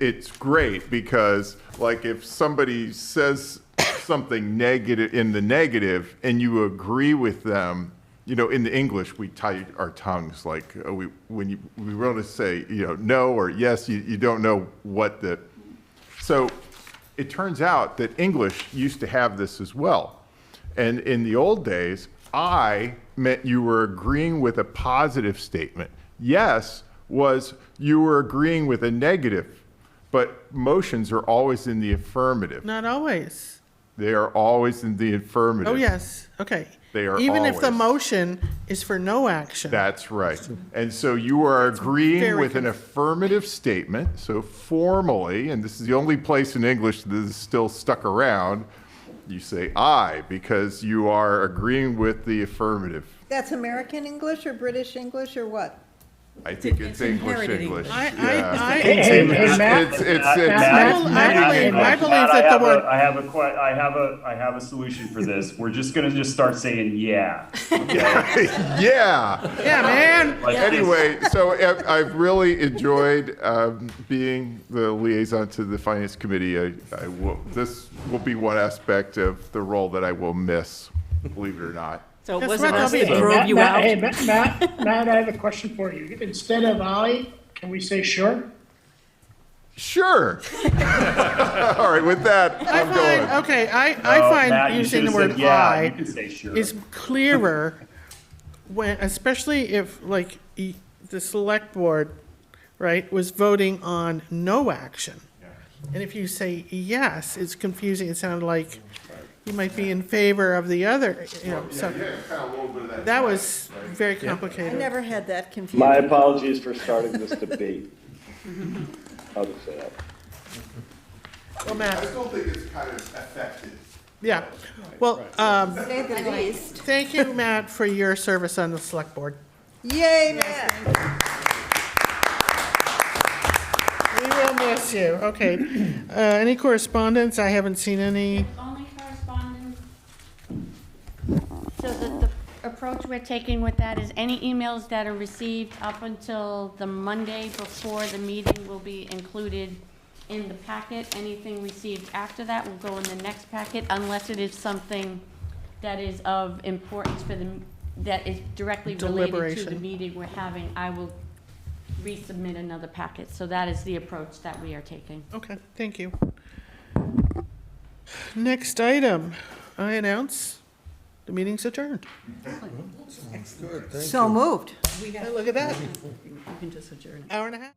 it's great because, like, if somebody says something negative in the negative and you agree with them, you know, in the English, we tie our tongues, like, when we want to say, you know, no or yes, you don't know what the, so it turns out that English used to have this as well. And in the old days, I meant you were agreeing with a positive statement. Yes was you were agreeing with a negative, but motions are always in the affirmative.
not always.
They are always in the affirmative.
Oh, yes, okay.
They are
Even if the
always.
motion is for no action.
That's right. And so you are agreeing
very
with an affirmative statement, so formally, and this is the only place in English that is still stuck around, you say I, because you are agreeing with the affirmative.
That's American English or British English or what?
I think it's English,
inherited
English.
I-
Yeah.
Hey, hey, Matt.
It's
I believe
Matt,
that the word,
I have a solution for this. We're just gonna start saying yeah. Okay?
Yeah.
yeah, man.
Like this.
Anyway, so I've really enjoyed being the liaison to the Finance Committee. This will be one aspect of the role that I will miss, believe it or not.
So it
Guess
wasn't
what,
us
Toby?
that drove you out?
Hey, Matt, I have a question for you. Instead of I, can we say sure?
Sure. All right, with that, I'm going.
Okay, I
Oh,
find
Matt, you
using the
should've
word
said yeah.
I
You can say sure.
is clearer when, especially if, like, the select board, right, was voting on no action. And if you say yes, it's confusing. It sounded like you might be in favor of the other, you know, so that was very
I
complicated.
never had that confusion.
My apologies for starting this debate. I'll just say that.
Well,
I
Matt,
still think it's kind of affected.
Yeah. Well,
Say the least.
thank you, Matt, for your service on the select board.
Yay, man.
We will miss you. Okay. Any correspondence? I haven't seen any.
Only correspondence. So the approach we're taking with that is any emails that are received up until the Monday before the meeting will be included in the packet. Anything received after that will go in the next packet unless it is something that is of importance for the, that is directly related to the
Deliberation.
meeting we're having. I will resubmit another packet. So that is the approach that we are taking.
Okay, thank you. Next item, I announce the meeting's adjourned.
So moved.
Hey, look at that.
You can just adjourn.
Hour and a half.